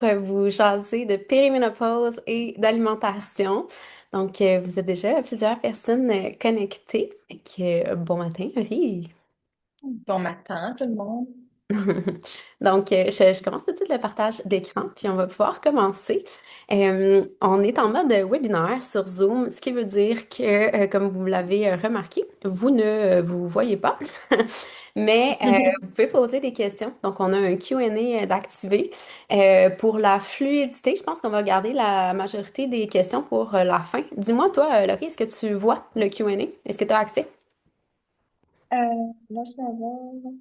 Vous jasez de périménopause et d'alimentation. Donc, vous êtes déjà plusieurs personnes connectées. Bon matin, Marie. Bon matin, tout le monde. Donc, je commence tout de suite le partage d'écran, puis on va pouvoir commencer. On est en mode webinaire sur Zoom, ce qui veut dire que, comme vous l'avez remarqué, vous ne vous voyez pas, mais vous pouvez poser des questions. Donc, on a un Q&A d'activer. Pour la fluidité, je pense qu'on va garder la majorité des questions pour la fin. Dis-moi, toi, Laurie, est-ce que tu vois le Q&A? Est-ce que tu as accès? Euh, Laisse-moi voir.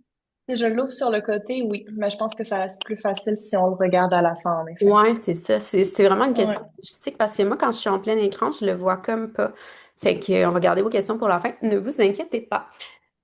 Si je l'ouvre sur le côté, oui, mais je pense que ça reste plus facile si on le regarde à la fin, en effet. Ouais, c'est ça. C'est vraiment une question Ouais. logistique parce que moi, quand je suis en plein écran, je le vois comme pas. Fait que, on va garder vos questions pour la fin. Ne vous inquiétez pas.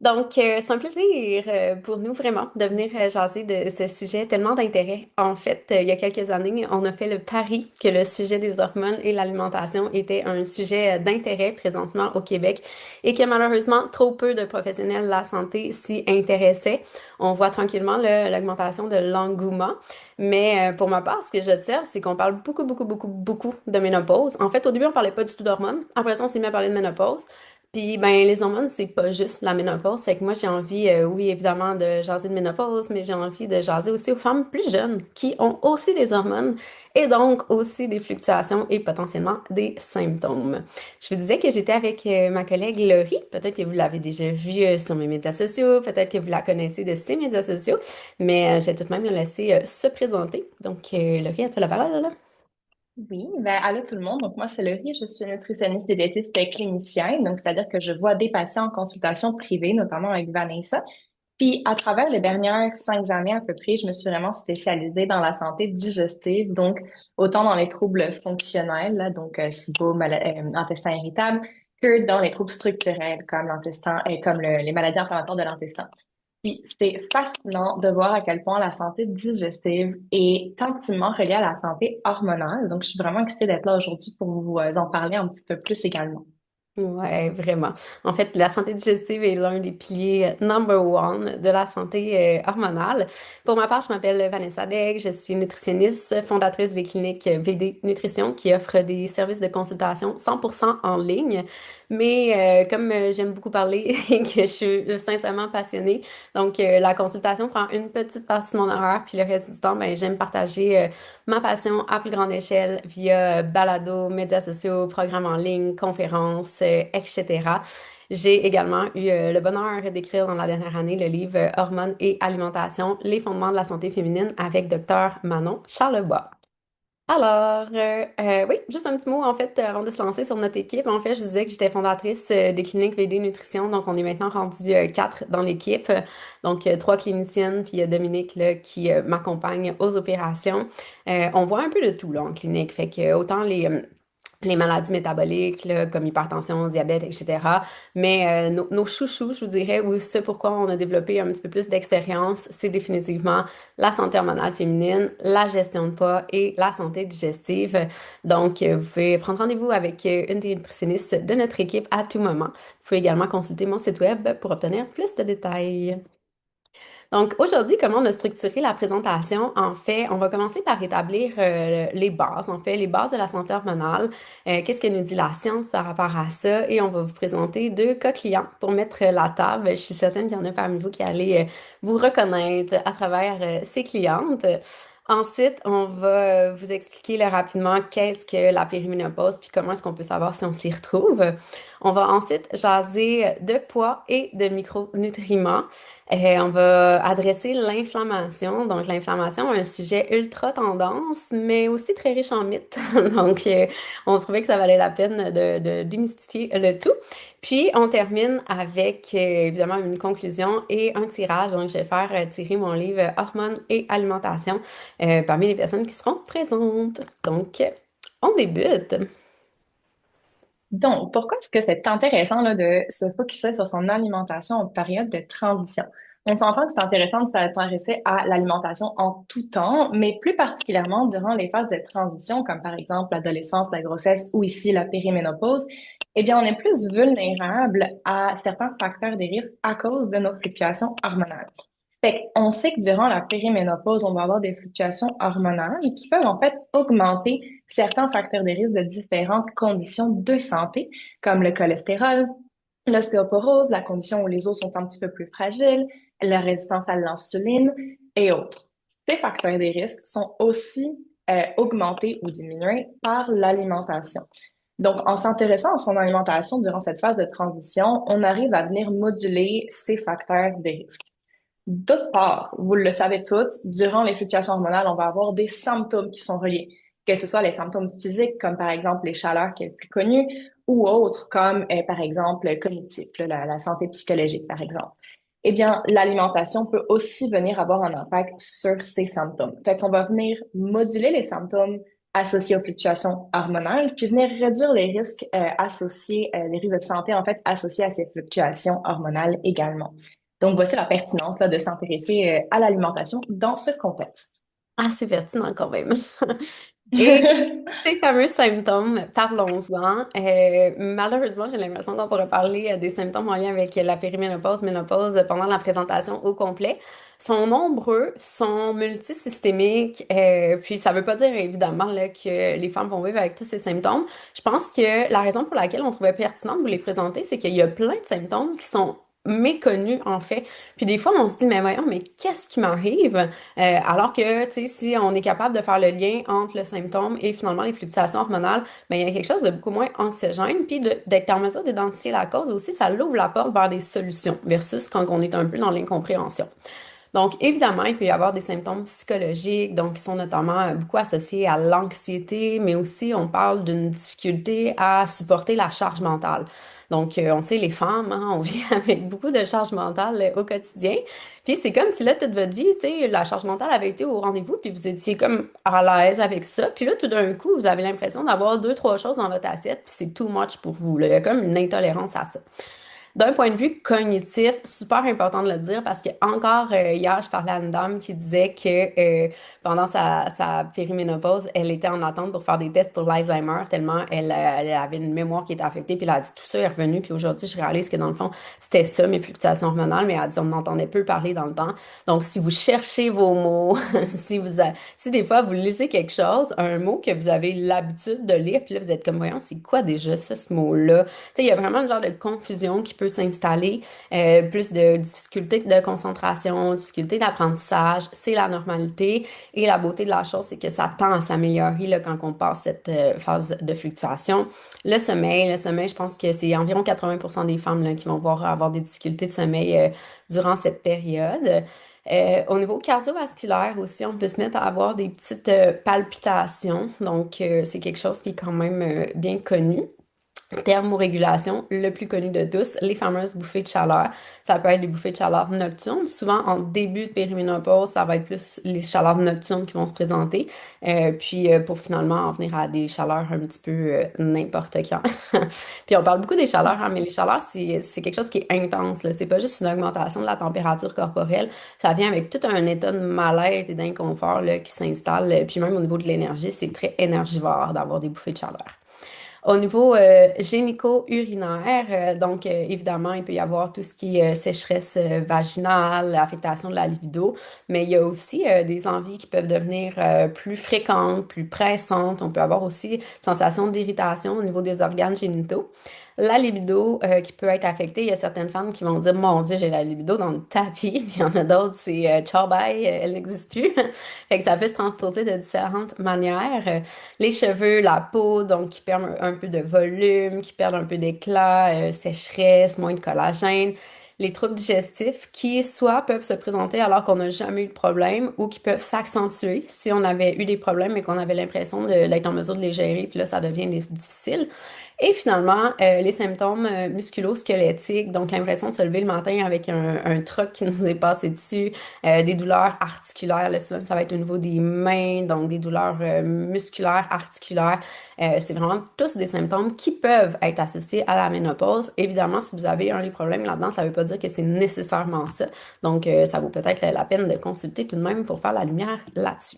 Donc, c'est un plaisir pour nous vraiment de venir jaser de ce sujet tellement d'intérêt. En fait, il y a quelques années, on a fait le pari que le sujet des hormones et l'alimentation était un sujet d'intérêt présentement au Québec et que malheureusement, trop peu de professionnels de la santé s'y intéressaient. On voit tranquillement l'augmentation de l'engouement. Mais pour ma part, ce que j'observe, c'est qu'on parle beaucoup, beaucoup, beaucoup, beaucoup de ménopause. En fait, au début, on parlait pas du tout d'hormones. Après ça, on s'est mis à parler de ménopause. Puis, ben, les hormones, c'est pas juste la ménopause. Fait que moi, j'ai envie, oui, évidemment, de jaser de ménopause, mais j'ai envie de jaser aussi aux femmes plus jeunes qui ont aussi des hormones et donc aussi des fluctuations et potentiellement des symptômes. Je vous disais que j'étais avec ma collègue Laurie. Peut-être que vous l'avez déjà vue sur mes médias sociaux, peut-être que vous la connaissez de ses médias sociaux, mais je vais tout de même la laisser se présenter. Donc, Laurie, à toi la parole, là. Oui, ben, allô tout le monde. Donc, moi, c'est Laurie. Je suis nutritionniste et diététiste clinicienne. Donc, c'est-à-dire que je vois des patients en consultation privée, notamment avec Vanessa. Puis, à travers les dernières 5 années à peu près, je me suis vraiment spécialisée dans la santé digestive. Donc, autant dans les troubles fonctionnels, là, donc, SIBO, intestin irritable, que dans les troubles structurels, comme l'intestin, et comme les maladies inflammatoires de l'intestin. Puis c'est fascinant de voir à quel point la santé digestive est intimement reliée à la santé hormonale. Donc, je suis vraiment excitée d'être là aujourd'hui pour vous en parler un petit peu plus également. Ouais, vraiment. En fait, la santé digestive est l'un des piliers number one de la santé hormonale. Pour ma part, je m'appelle Vanessa Degg, je suis nutritionniste, fondatrice des cliniques VD Nutrition qui offrent des services de consultation 100% en ligne. Mais comme j'aime beaucoup parler et que je suis sincèrement passionnée, donc la consultation prend une petite partie de mon horaire, puis le reste du temps, ben, j'aime partager ma passion à plus grande échelle via balado, médias sociaux, programmes en ligne, conférences, etc. J'ai également eu le bonheur d'écrire dans la dernière année le livre Hormones et alimentation, les fondements de la santé féminine avec Dr Manon Charlebois. Alors, oui, juste un petit mot en fait avant de se lancer sur notre équipe. En fait, je disais que j'étais fondatrice des cliniques VD Nutrition, donc on est maintenant rendu quatre dans l'équipe, donc trois cliniciennes, puis il y a Dominique là, qui m'accompagne aux opérations. On voit un peu de tout là en clinique, fait que autant les maladies métaboliques, là, comme hypertension, diabète, etc. Mais nos chouchous, je vous dirais, ou ce pourquoi on a développé un petit peu plus d'expérience, c'est définitivement la santé hormonale féminine, la gestion de poids et la santé digestive. Donc, vous pouvez prendre rendez-vous avec une des nutritionnistes de notre équipe à tout moment. Vous pouvez également consulter mon site web pour obtenir plus de détails. Donc aujourd'hui, comment on a structuré la présentation? En fait, on va commencer par établir les bases, en fait, les bases de la santé hormonale. Qu'est-ce que nous dit la science par rapport à ça? Et on va vous présenter deux cas clients pour mettre la table. Je suis certaine qu'il y en a parmi vous qui allez vous reconnaître à travers ces clientes. Ensuite, on va vous expliquer là, rapidement qu'est-ce que la périménopause puis comment est-ce qu'on peut savoir si on s'y retrouve. On va ensuite jaser de poids et de micronutriments. On va adresser l'inflammation. Donc, l'inflammation, un sujet ultra tendance, mais aussi très riche en mythes. Donc, on trouvait que ça valait la peine de démystifier le tout. Puis, on termine avec, évidemment, une conclusion et un tirage. Donc, je vais faire tirer mon livre Hormones et alimentation parmi les personnes qui seront présentes. Donc, on débute. Donc, pourquoi est-ce que c'est intéressant là, de se focaliser sur son alimentation en période de transition? On s'entend que c'est intéressant de s'intéresser à l'alimentation en tout temps, mais plus particulièrement durant les phases de transition, comme par exemple l'adolescence, la grossesse ou ici la périménopause. Eh bien, on est plus vulnérable à certains facteurs de risque à cause de nos fluctuations hormonales. Fait qu'on sait que durant la périménopause, on va avoir des fluctuations hormonales qui peuvent en fait augmenter certains facteurs de risque de différentes conditions de santé, comme le cholestérol, l'ostéoporose, la condition où les os sont un petit peu plus fragiles, la résistance à l'insuline et autres. Ces facteurs de risque sont aussi augmentés ou diminués par l'alimentation. Donc, en s'intéressant à son alimentation durant cette phase de transition, on arrive à venir moduler ces facteurs de risque. D'autre part, vous le savez toutes, durant les fluctuations hormonales, on va avoir des symptômes qui sont reliés, que ce soit les symptômes physiques, comme par exemple les chaleurs qui est le plus connu, ou autres, comme par exemple cognitif, là, la santé psychologique, par exemple. Eh bien, l'alimentation peut aussi venir avoir un impact sur ces symptômes. Fait qu'on va venir moduler les symptômes associés aux fluctuations hormonales, puis venir réduire les risques associés, les risques de santé en fait associés à ces fluctuations hormonales également. Donc, voici la pertinence là, de s'intéresser à l'alimentation dans ce contexte. Assez pertinent quand même. Et ces fameux symptômes, parlons-en. Malheureusement, j'ai l'impression qu'on pourrait parler des symptômes en lien avec la périménopause, ménopause pendant la présentation au complet. Sont nombreux, sont multisystémiques, puis ça veut pas dire évidemment là, que les femmes vont vivre avec tous ces symptômes. Je pense que la raison pour laquelle on trouvait pertinent de vous les présenter, c'est qu'il y a plein de symptômes qui sont méconnus en fait. Puis des fois, on se dit, mais voyons, mais qu'est-ce qui m'arrive? Alors que, tu sais, si on est capable de faire le lien entre le symptôme et finalement les fluctuations hormonales, ben, il y a quelque chose de beaucoup moins anxiogène. Puis d'être en mesure d'identifier la cause aussi, ça l'ouvre la porte vers des solutions versus quand on est un peu dans l'incompréhension. Donc, évidemment, il peut y avoir des symptômes psychologiques, donc qui sont notamment beaucoup associés à l'anxiété, mais aussi on parle d'une difficulté à supporter la charge mentale. Donc, on sait, les femmes, hein, on vit avec beaucoup de charge mentale au quotidien. Puis c'est comme si là, toute votre vie, tu sais, la charge mentale avait été au rendez-vous, puis vous étiez comme à l'aise avec ça. Puis là, tout d'un coup, vous avez l'impression d'avoir deux, trois choses dans votre assiette, puis c'est too much pour vous, là. Il y a comme une intolérance à ça. D'un point de vue cognitif, super important de le dire parce que encore hier, je parlais à une dame qui disait que pendant sa périménopause, elle était en attente pour faire des tests pour l'Alzheimer tellement elle avait une mémoire qui était affectée. Puis elle a dit tout ça est revenu. Puis aujourd'hui, je réalise que dans le fond, c'était ça, mes fluctuations hormonales. Mais elle a dit on entendait peu parler dans le temps. Donc, si vous cherchez vos mots, si des fois vous lisez quelque chose, un mot que vous avez l'habitude de lire, puis là, vous êtes comme, voyons, c'est quoi déjà ça, ce mot-là? sais, il y a vraiment un genre de confusion qui peut s'installer, plus de difficultés de concentration, difficultés d'apprentissage, c'est la normalité. Et la beauté de la chose, c'est que ça tend à s'améliorer là, quand on passe cette phase de fluctuation. Le sommeil, je pense que c'est environ 80% des femmes là, qui vont voir avoir des difficultés de sommeil durant cette période. Au niveau cardiovasculaire aussi, on peut se mettre à avoir des petites palpitations. Donc, c'est quelque chose qui est quand même bien connu. Thermorégulation, le plus connu de tous, les fameuses bouffées de chaleur. Ça peut être des bouffées de chaleur nocturnes. Souvent, en début de périménopause, ça va être plus les chaleurs nocturnes qui vont se présenter. Puis, pour finalement en venir à des chaleurs un petit peu n'importe quand. Puis, on parle beaucoup des chaleurs, hein, mais les chaleurs, c'est quelque chose qui est intense, là. C'est pas juste une augmentation de la température corporelle. Ça vient avec tout un état de mal-être et d'inconfort là, qui s'installe. Puis, même au niveau de l'énergie, c'est très énergivore d'avoir des bouffées de chaleur. Au niveau génico-urinaire, donc évidemment, il peut y avoir tout ce qui est sécheresse vaginale, affectation de la libido, mais il y a aussi des envies qui peuvent devenir plus fréquentes, plus pressantes. On peut avoir aussi sensation d'irritation au niveau des organes génitaux. La libido qui peut être affectée, il y a certaines femmes qui vont dire, Mon Dieu, j'ai la libido dans le tapis, puis il y en a d'autres, c'est ciao bye, elle n'existe plus. Fait que ça peut se transposer de différentes manières. Les cheveux, la peau, donc qui perdent un peu de volume, qui perdent un peu d'éclat, sécheresse, moins de collagène. Les troubles digestifs qui soit peuvent se présenter alors qu'on n'a jamais eu de problème ou qui peuvent s'accentuer si on avait eu des problèmes et qu'on avait l'impression d'être en mesure de les gérer, puis là, ça devient difficile. Et finalement, les symptômes musculo-squelettiques, donc l'impression de se lever le matin avec un truc qui nous est passé dessus, des douleurs articulaires, là, souvent, ça va être au niveau des mains, donc des douleurs musculaires, articulaires. C'est vraiment tous des symptômes qui peuvent être associés à la ménopause. Évidemment, si vous avez un des problèmes là-dedans, ça ne veut pas dire que c'est nécessairement ça. Donc, ça vaut peut-être la peine de consulter tout de même pour faire la lumière là-dessus.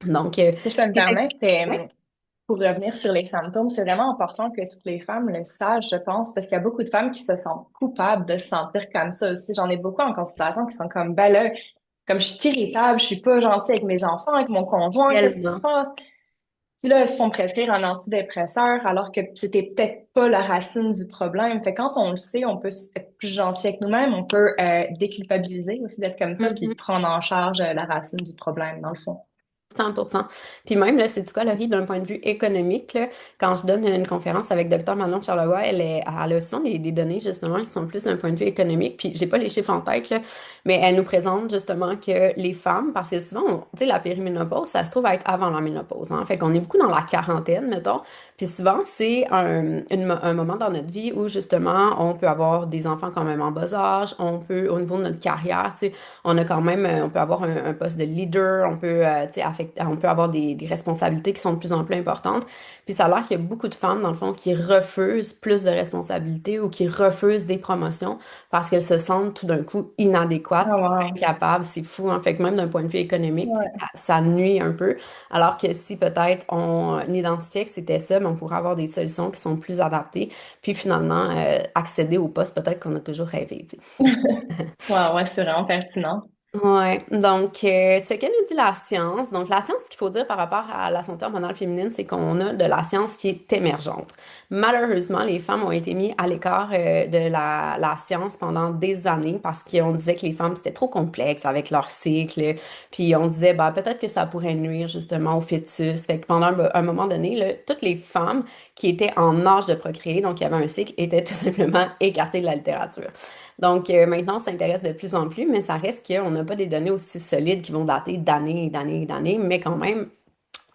Donc, Si je peux me c'est- permettre, oui. pour revenir sur les symptômes, c'est vraiment important que toutes les femmes le sachent, je pense, parce qu'il y a beaucoup de femmes qui se sentent coupables de se sentir comme ça aussi. J'en ai beaucoup en consultation qui sont comme, ben là, comme je suis irritable, je suis pas gentille avec mes enfants, avec mon conjoint, qu'est-ce qui se Tellement. passe? Puis là, elles se font prescrire un antidépresseur alors que c'était peut-être pas la racine du problème. Fait que quand on le sait, on peut être plus gentil avec nous-mêmes, on peut déculpabiliser aussi d'être comme ça, puis prendre en charge la racine du problème, dans le fond. 100%. Puis même, là, c'est du quoi, Laurie, d'un point de vue économique, là, quand je donne une conférence avec Dr Manon Charlevoix, elle a souvent des données, justement, qui sont plus d'un point de vue économique. Puis j'ai pas les chiffres en tête, là, mais elle nous présente, justement, que les femmes, parce que souvent, tu sais, la périménopause, ça se trouve à être avant la ménopause, hein. Fait qu'on est beaucoup dans la quarantaine, mettons. Puis souvent, c'est un moment dans notre vie où, justement, on peut avoir des enfants quand même en bas âge, on peut, au niveau de notre carrière, tu sais, on a quand même, on peut avoir un poste de leader, on peut, tu sais, on peut avoir des responsabilités qui sont de plus en plus importantes. Puis ça a l'air qu'il y a beaucoup de femmes, dans le fond, qui refusent plus de responsabilités ou qui refusent des promotions parce qu'elles se sentent tout d'un coup inadéquates, Ah, wow. incapables. C'est fou, hein? Fait que même d'un point de vue économique, Ouais. ça nuit un peu. Alors que si peut-être on identifiait que c'était ça, mais on pourrait avoir des solutions qui sont plus adaptées. Puis finalement, accéder au poste peut-être qu'on a toujours rêvé, tu sais. Ouais, ouais, c'est vraiment pertinent. Ouais, donc ce que nous dit la science, donc la science, ce qu'il faut dire par rapport à la santé hormonale féminine, c'est qu'on a de la science qui est émergente. Malheureusement, les femmes ont été mises à l'écart de la science pendant des années parce qu'on disait que les femmes, c'était trop complexe avec leur cycle, puis on disait, bah, peut-être que ça pourrait nuire justement au fœtus. Fait que pendant un moment donné, là, toutes les femmes qui étaient en âge de procréer, donc qui avaient un cycle, étaient tout simplement écartées de la littérature. Donc maintenant, on s'intéresse de plus en plus, mais ça reste qu'on n'a pas des données aussi solides qui vont dater d'années et d'années et d'années, mais quand même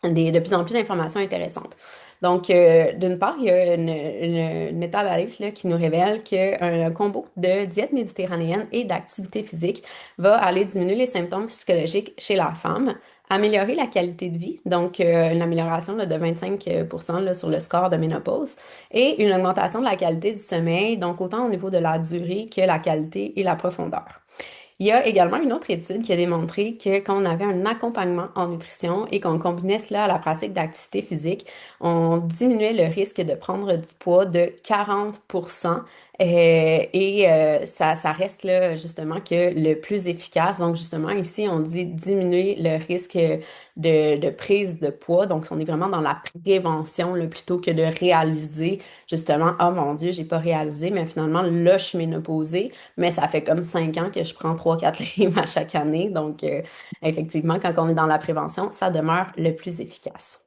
de plus en plus d'informations intéressantes. Donc, d'une part, il y a une méta-analyse là, qui nous révèle qu'un combo de diète méditerranéenne et d'activité physique va aller diminuer les symptômes psychologiques chez la femme, améliorer la qualité de vie, donc une amélioration là, de 25% là, sur le score de ménopause, et une augmentation de la qualité du sommeil, donc autant au niveau de la durée que la qualité et la profondeur. Il y a également une autre étude qui a démontré que quand on avait un accompagnement en nutrition et qu'on combinait cela à la pratique d'activité physique, on diminuait le risque de prendre du poids de 40%. Ça reste là justement que le plus efficace. Donc justement ici, on dit diminuer le risque de prise de poids. Donc on est vraiment dans la prévention là, plutôt que de réaliser justement, oh mon Dieu, j'ai pas réalisé, mais finalement là, je suis ménopausée. Mais ça fait comme 5 ans que je prends 3-4 livres à chaque année. Donc, effectivement, quand on est dans la prévention, ça demeure le plus efficace.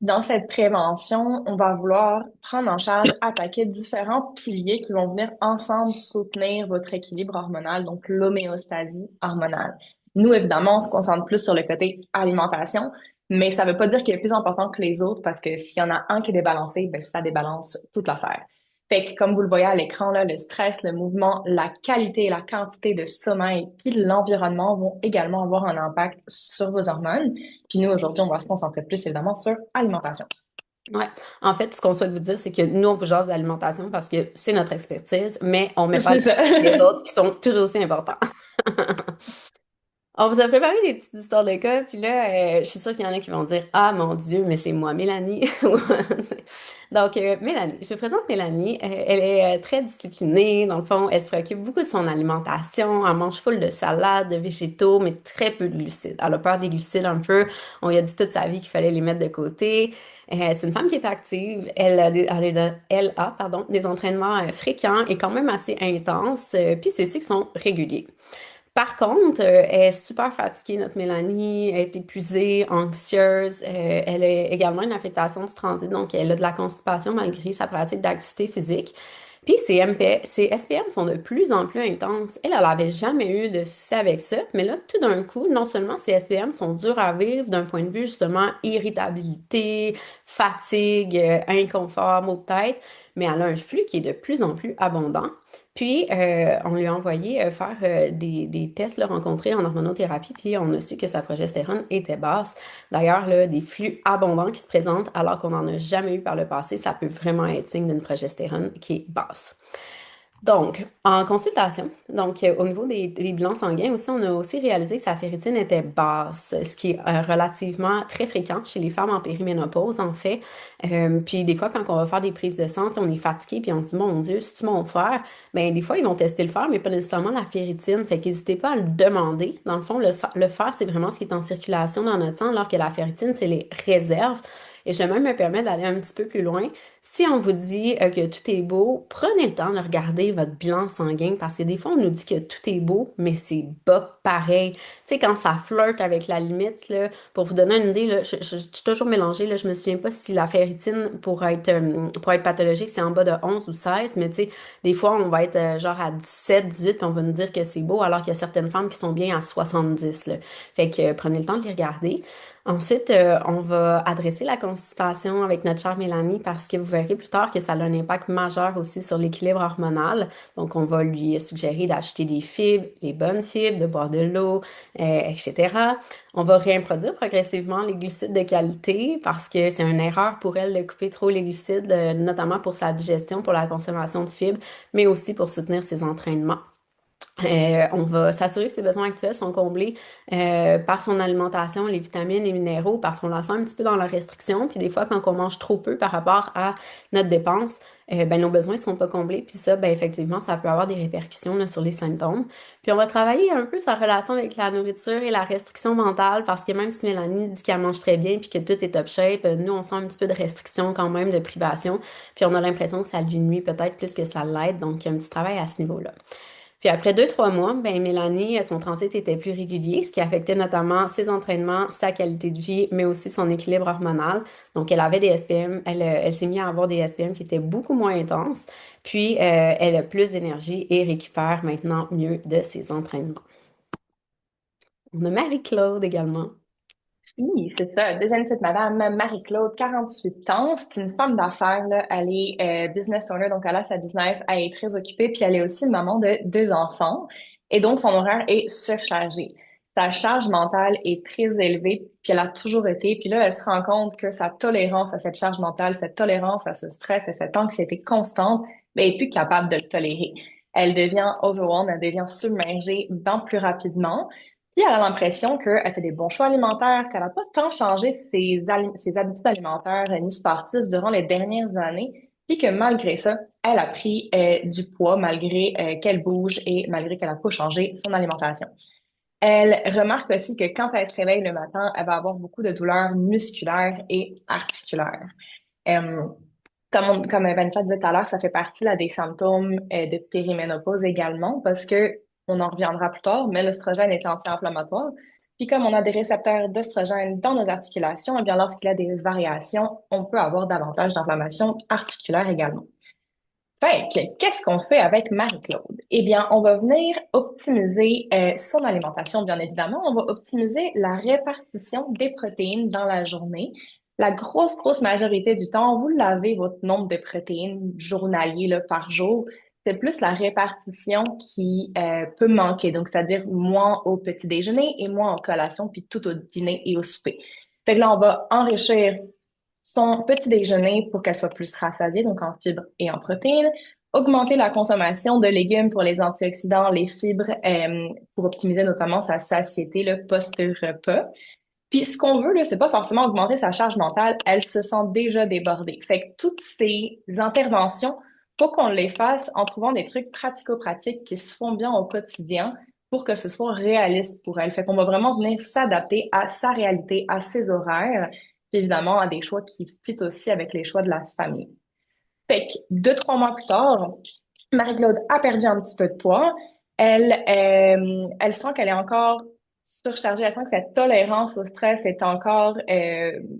Dans cette prévention, on va vouloir prendre en charge, attaquer différents piliers qui vont venir ensemble soutenir votre équilibre hormonal, donc l'homéostasie hormonale. Nous, évidemment, on se concentre plus sur le côté alimentation, mais ça ne veut pas dire qu'il est plus important que les autres parce que s'il y en a un qui est débalancé, ben, ça débalance toute l'affaire. Fait que, comme vous le voyez à l'écran, là, le stress, le mouvement, la qualité et la quantité de sommeil, puis l'environnement vont également avoir un impact sur vos hormones. Puis nous, aujourd'hui, on va se concentrer plus évidemment sur alimentation. Ouais. En fait, ce qu'on souhaite vous dire, c'est que nous, on vous jase d'alimentation parce que c'est notre expertise, mais on met pas C'est le ça. les autres qui sont tout aussi importants. On vous a préparé des petites histoires de cas, puis là, je suis sûre qu'il y en a qui vont dire, ah mon Dieu, mais c'est moi, Mélanie. Donc, Mélanie, je vous présente Mélanie. Elle est très disciplinée. Dans le fond, elle se préoccupe beaucoup de son alimentation. Elle mange full de salades, de végétaux, mais très peu de glucides. Elle a peur des glucides un peu. On lui a dit toute sa vie qu'il fallait les mettre de côté. C'est une femme qui est active. Elle a, des entraînements fréquents et quand même assez intenses. Puis ses cycles sont réguliers. Par contre, elle est super fatiguée, notre Mélanie. Elle est épuisée, anxieuse. Elle a également une affectation du transit, donc elle a de la constipation malgré sa pratique d'activité physique. Puis ses SPM sont de plus en plus intenses. Elle n'avait jamais eu de soucis avec ça, mais là, tout d'un coup, non seulement ses SPM sont durs à vivre d'un point de vue justement irritabilité, fatigue, inconfort, maux de tête, mais elle a un flux qui est de plus en plus abondant. Puis, on lui a envoyé faire des tests là, rencontrés en hormonothérapie, puis on a su que sa progestérone était basse. D'ailleurs, là, des flux abondants qui se présentent alors qu'on n'en a jamais eu par le passé, ça peut vraiment être signe d'une progestérone qui est basse. Donc, en consultation, au niveau des bilans sanguins aussi, on a aussi réalisé que sa ferritine était basse, ce qui est relativement très fréquent chez les femmes en périménopause, en fait. Puis des fois, quand on va faire des prises de sang, tu sais, on est fatigué, puis on se dit, mon Dieu, c'est-tu mon fer? Ben, des fois, ils vont tester le fer, mais pas nécessairement la ferritine. Fait qu'hésitez pas à le demander. Dans le fond, le fer, c'est vraiment ce qui est en circulation dans notre sang, alors que la ferritine, c'est les réserves. Et je vais même me permettre d'aller un petit peu plus loin. Si on vous dit que tout est beau, prenez le temps de regarder votre bilan sanguin parce que des fois, on nous dit que tout est beau, mais c'est pas pareil. Tu sais, quand ça flirte avec la limite, là, pour vous donner une idée, là, je suis toujours mélangée, là, je me souviens pas si la ferritine, pour être pathologique, c'est en bas de 11 ou 16, mais tu sais, des fois, on va être genre à 17, 18, puis on va nous dire que c'est beau, alors qu'il y a certaines femmes qui sont bien à 70, là. Fait que prenez le temps de les regarder. Ensuite, on va adresser la constipation avec notre chère Mélanie parce que vous verrez plus tard que ça a un impact majeur aussi sur l'équilibre hormonal. Donc, on va lui suggérer d'acheter des fibres, les bonnes fibres, de boire de l'eau, etc. On va réintroduire progressivement les glucides de qualité parce que c'est une erreur pour elle de couper trop les glucides, notamment pour sa digestion, pour la consommation de fibres, mais aussi pour soutenir ses entraînements. On va s'assurer que ses besoins actuels sont comblés par son alimentation, les vitamines, les minéraux, parce qu'on la sent un petit peu dans la restriction. Puis des fois, quand on mange trop peu par rapport à notre dépense, ben, nos besoins ne sont pas comblés. Puis ça, ben, effectivement, ça peut avoir des répercussions là, sur les symptômes. Puis on va travailler un peu sa relation avec la nourriture et la restriction mentale, parce que même si Mélanie dit qu'elle mange très bien puis que tout est top shape, nous, on sent un petit peu de restriction quand même, de privation. Puis on a l'impression que ça lui nuit peut-être plus que ça l'aide. Donc, il y a un petit travail à ce niveau-là. Puis après 2, 3 mois, ben Mélanie, son transit était plus régulier, ce qui affectait notamment ses entraînements, sa qualité de vie, mais aussi son équilibre hormonal. Donc, elle avait des SPM, elle s'est mise à avoir des SPM qui étaient beaucoup moins intenses. Puis, elle a plus d'énergie et récupère maintenant mieux de ses entraînements. On a Marie-Claude également. Oui, c'est ça. Deuxième petite madame, Marie-Claude, 48 ans. C'est une femme d'affaires, là. Elle est business owner, donc elle a sa business, elle est très occupée, puis elle est aussi maman de 2 enfants. Et donc, son horaire est surchargé. Sa charge mentale est très élevée, puis elle a toujours été. Puis là, elle se rend compte que sa tolérance à cette charge mentale, cette tolérance à ce stress et cette anxiété constante, ben, elle est plus capable de le tolérer. Elle devient overwhelmed, elle devient submergée dans plus rapidement. Puis elle a l'impression qu'elle fait des bons choix alimentaires, qu'elle n'a pas tant changé ses habitudes alimentaires ni sportives durant les dernières années, puis que malgré ça, elle a pris du poids malgré qu'elle bouge et malgré qu'elle n'a pas changé son alimentation. Elle remarque aussi que quand elle se réveille le matin, elle va avoir beaucoup de douleurs musculaires et articulaires. Euh, comme Vanessa disait tout à l'heure, ça fait partie là, des symptômes de périménopause également, parce que on en reviendra plus tard, mais l'œstrogène est anti-inflammatoire. Puis comme on a des récepteurs d'œstrogène dans nos articulations, eh bien lorsqu'il y a des variations, on peut avoir davantage d'inflammation articulaire également. Fait que, qu'est-ce qu'on fait avec Marie-Claude? Eh bien, on va venir optimiser son alimentation, bien évidemment. On va optimiser la répartition des protéines dans la journée. La grosse majorité du temps, vous l'avez, votre nombre de protéines journalier là, par jour. C'est plus la répartition qui peut manquer. Donc, c'est-à-dire moins au petit déjeuner et moins en collation, puis tout au dîner et au souper. Fait que là, on va enrichir son petit déjeuner pour qu'elle soit plus rassasiée, donc en fibres et en protéines, augmenter la consommation de légumes pour les antioxydants, les fibres, pour optimiser notamment sa satiété, le post-repas. Puis ce qu'on veut, là, c'est pas forcément augmenter sa charge mentale, elle se sent déjà débordée. Fait que toutes ces interventions, faut qu'on les fasse en trouvant des trucs pratico-pratiques qui se font bien au quotidien pour que ce soit réaliste pour elle. Fait qu'on va vraiment venir s'adapter à sa réalité, à ses horaires, puis évidemment à des choix qui fit aussi avec les choix de la famille. Fait que 2, 3 mois plus tard, Marie-Claude a perdu un petit peu de poids. Elle sent qu'elle est encore surchargée. Elle sent que sa tolérance au stress est encore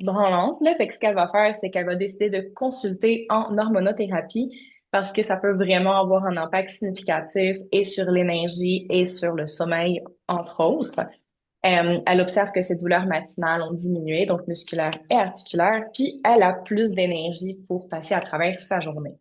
branlante. Là. Fait que ce qu'elle va faire, c'est qu'elle va décider de consulter en hormonothérapie parce que ça peut vraiment avoir un impact significatif et sur l'énergie et sur le sommeil, entre autres. Elle observe que ses douleurs matinales ont diminué, donc musculaires et articulaires, puis elle a plus d'énergie pour passer à travers sa journée.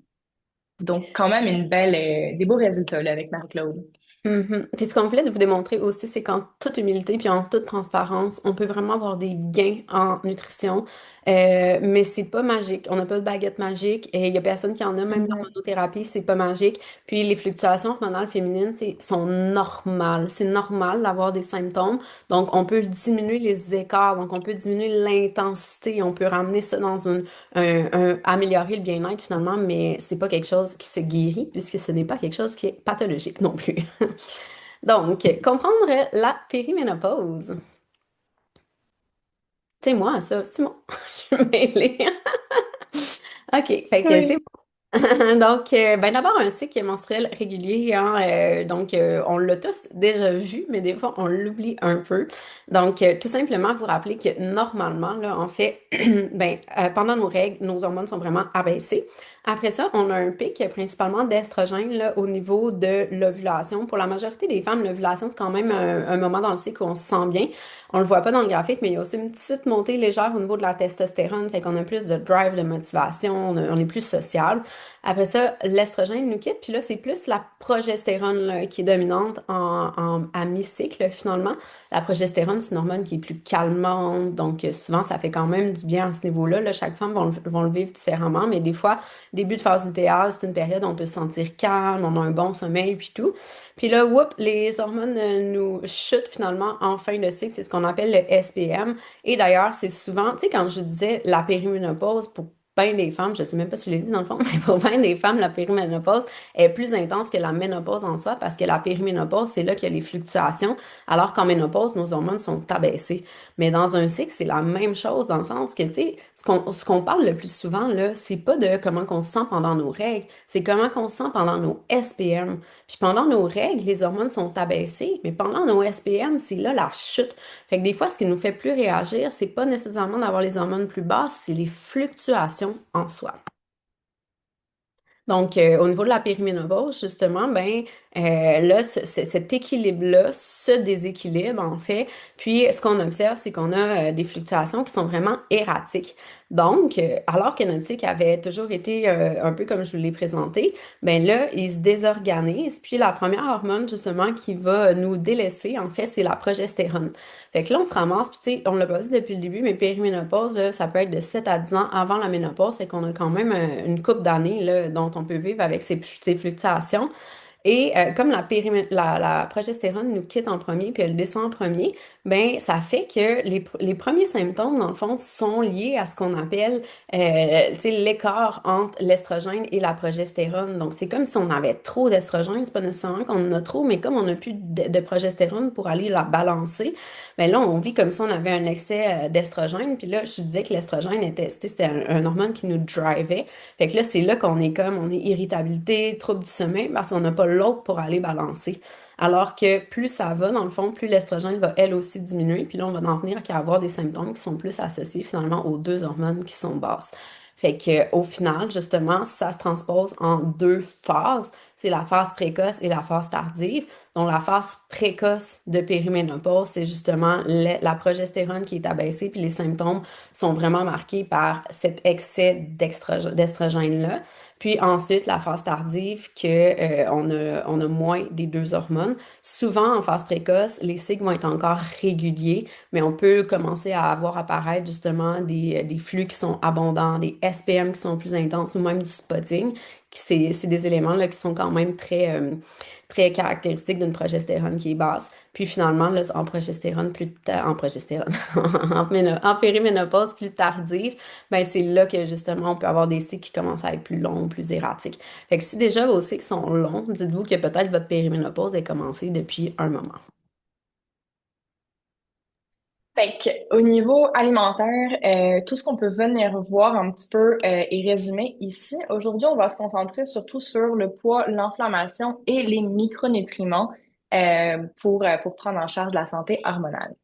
Donc, quand même, des beaux résultats là, avec Marie-Claude. Mhm. Puis ce qu'on voulait vous démontrer aussi, c'est qu'en toute humilité puis en toute transparence, on peut vraiment avoir des gains en nutrition, mais c'est pas magique. On n'a pas de baguette magique et il y a personne qui en a, même Mhm. l'hormonothérapie, c'est pas magique. Puis les fluctuations hormonales féminines, sont normales. C'est normal d'avoir des symptômes. Donc on peut diminuer les écarts, donc on peut diminuer l'intensité, on peut ramener ça dans améliorer le bien-être finalement, mais c'est pas quelque chose qui se guérit puisque ce n'est pas quelque chose qui est pathologique non plus. Donc, comprendre la périménopause. C'est moi, ça. C'est moi. Je suis mêlée. OK, fait que c'est Oui. donc, ben d'abord, un cycle menstruel régulier, hein, donc, on l'a tous déjà vu, mais des fois, on l'oublie un peu. Donc, tout simplement, vous rappeler que normalement, là, en fait, ben, pendant nos règles, nos hormones sont vraiment abaissées. Après ça, on a un pic principalement d'estrogène là, au niveau de l'ovulation. Pour la majorité des femmes, l'ovulation, c'est quand même un moment dans le cycle où on se sent bien. On le voit pas dans le graphique, mais il y a aussi une petite montée légère au niveau de la testostérone, fait qu'on a plus de drive, de motivation, on est plus sociable. Après ça, l'estrogène nous quitte, puis là, c'est plus la progestérone là, qui est dominante à mi-cycle finalement. La progestérone, c'est une hormone qui est plus calmante, donc souvent, ça fait quand même du bien à ce niveau-là. Là, chaque femme vont le vivre différemment, mais des fois, début de phase lutéale, c'est une période où on peut se sentir calme, on a un bon sommeil, puis tout. Puis là, whoop, les hormones nous chutent finalement en fin de cycle, c'est ce qu'on appelle le SPM. Et d'ailleurs, c'est souvent, tu sais, quand je disais la périménopause, pour bien des femmes, je sais même pas si je l'ai dit dans le fond, mais pour bien des femmes, la périménopause est plus intense que la ménopause en soi parce que la périménopause, c'est là qu'il y a les fluctuations, alors qu'en ménopause, nos hormones sont abaissées. Mais dans un cycle, c'est la même chose dans le sens que, tu sais, ce qu'on parle le plus souvent, là, c'est pas de comment qu'on se sent pendant nos règles, c'est comment qu'on se sent pendant nos SPM. Puis pendant nos règles, les hormones sont abaissées, mais pendant nos SPM, c'est là la chute. Fait que des fois, ce qui nous fait plus réagir, c'est pas nécessairement d'avoir les hormones plus basses, c'est les fluctuations en soi. Donc, au niveau de la périménopause, justement, ben là, cet équilibre-là se déséquilibre, en fait. Puis, ce qu'on observe, c'est qu'on a des fluctuations qui sont vraiment erratiques. Donc, alors que notre cycle avait toujours été un peu comme je vous l'ai présenté, ben là, il se désorganise. Puis, la première hormone, justement, qui va nous délaisser, en fait, c'est la progestérone. Fait que là, on se ramasse, puis tu sais, on l'a pas dit depuis le début, mais périménopause, là, ça peut être de 7 à 10 ans avant la ménopause, c'est qu'on a quand même une couple d'années là, dont on peut vivre avec ces fluctuations. Et comme la progestérone nous quitte en premier, puis elle descend en premier, ben ça fait que les premiers symptômes, dans le fond, sont liés à ce qu'on appelle tu sais, l'écart entre l'estrogène et la progestérone. Donc, c'est comme si on avait trop d'estrogène. C'est pas nécessairement qu'on en a trop, mais comme on n'a plus de progestérone pour aller la balancer, ben là, on vit comme si on avait un excès d'estrogène. Puis là, je disais que l'estrogène était, c'était un hormone qui nous drivait. Fait que là, c'est là qu'on est comme, on est irritabilité, trouble du sommeil, parce qu'on n'a pas l'autre pour aller balancer. Alors que plus ça va, dans le fond, plus l'estrogène va elle aussi diminuer. Puis là, on va en venir qu'à avoir des symptômes qui sont plus associés finalement aux deux hormones qui sont basses. Fait que, au final, justement, ça se transpose en deux phases. C'est la phase précoce et la phase tardive. Donc, la phase précoce de périménopause, c'est justement la progestérone qui est abaissée, puis les symptômes sont vraiment marqués par cet excès d'estrogène-là. Puis ensuite, la phase tardive, on a moins des deux hormones. Souvent, en phase précoce, les cycles vont être encore réguliers, mais on peut commencer à avoir apparaître justement des flux qui sont abondants, des SPM qui sont plus intenses ou même du spotting. C'est des éléments là, qui sont quand même très caractéristiques d'une progestérone qui est basse. Puis finalement, là, en progestérone en progestérone, en périménopause plus tardive, ben c'est là que justement on peut avoir des cycles qui commencent à être plus longs, plus erratiques. Fait que si déjà vos cycles sont longs, dites-vous que peut-être votre périménopause est commencée depuis un moment. Fait que, au niveau alimentaire, tout ce qu'on peut venir voir un petit peu est résumé ici. Aujourd'hui, on va se concentrer surtout sur le poids, l'inflammation et les micronutriments pour prendre en charge la santé hormonale.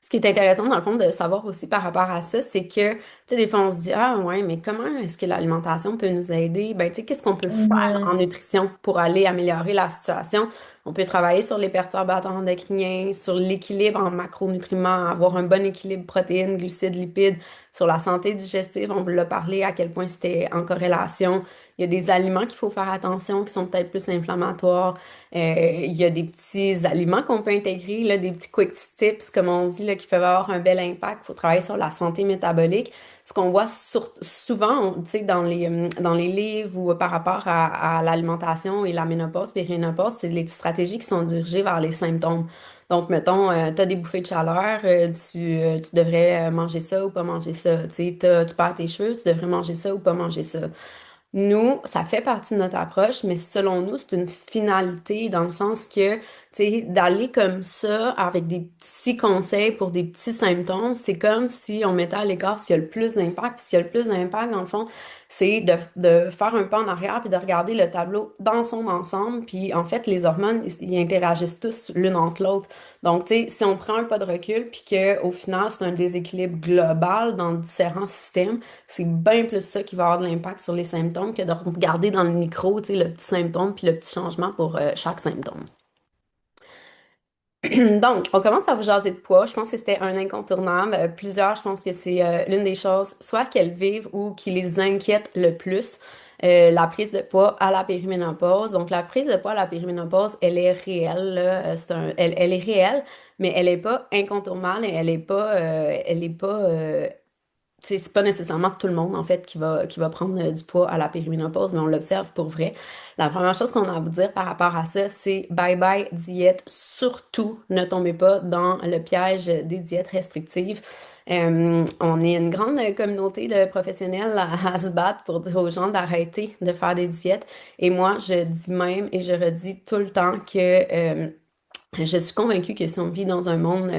Ce qui est intéressant, dans le fond, de savoir aussi par rapport à ça, c'est que, tu sais, des fois, on se dit, ah, ouais, mais comment est-ce que l'alimentation peut nous aider? Ben, tu sais, qu'est-ce qu'on peut faire en Mhm. nutrition pour aller améliorer la situation? On peut travailler sur les perturbateurs endocriniens, sur l'équilibre en macronutriments, avoir un bon équilibre protéines, glucides, lipides, sur la santé digestive. On vous l'a parlé à quel point c'était en corrélation. Il y a des aliments qu'il faut faire attention, qui sont peut-être plus inflammatoires. Il y a des petits aliments qu'on peut intégrer, là, des petits quick tips, comme on dit, là, qui peuvent avoir un bel impact. Il faut travailler sur la santé métabolique. Ce qu'on voit souvent, tu sais, dans les livres ou par rapport à l'alimentation et la ménopause, périnopause, c'est les stratégies qui sont dirigées vers les symptômes. Donc, mettons, tu as des bouffées de chaleur, tu devrais manger ça ou pas manger ça. Tu sais, tu perds tes cheveux, tu devrais manger ça ou pas manger ça. Nous, ça fait partie de notre approche, mais selon nous, c'est une finalité dans le sens que, tu sais, d'aller comme ça avec des petits conseils pour des petits symptômes, c'est comme si on mettait à l'écart ce qui a le plus d'impact. Puis ce qui a le plus d'impact, dans le fond, c'est de faire un pas en arrière puis de regarder le tableau dans son ensemble. Puis en fait, les hormones, ils interagissent tous l'une entre l'autre. Donc, tu sais, si on prend un pas de recul puis qu'au final, c'est un déséquilibre global dans différents systèmes, c'est bien plus ça qui va avoir de l'impact sur les symptômes que de regarder dans le micro, tu sais, le petit symptôme puis le petit changement pour chaque symptôme. Donc, on commence par vous jaser de poids. Je pense que c'était un incontournable. Plusieurs, je pense que c'est l'une des choses, soit qu'elles vivent ou qui les inquiète le plus, la prise de poids à la périménopause. Donc, la prise de poids à la périménopause, elle est réelle, là. Elle est réelle, mais elle est pas incontournable et elle est pas tu sais, c'est pas nécessairement tout le monde, en fait, qui va prendre du poids à la périménopause, mais on l'observe pour vrai. La première chose qu'on a à vous dire par rapport à ça, c'est bye bye diète. Surtout, ne tombez pas dans le piège des diètes restrictives. On est une grande communauté de professionnels à se battre pour dire aux gens d'arrêter de faire des diètes. Et moi, je dis même et je redis tout le temps que je suis convaincue que si on vit dans un monde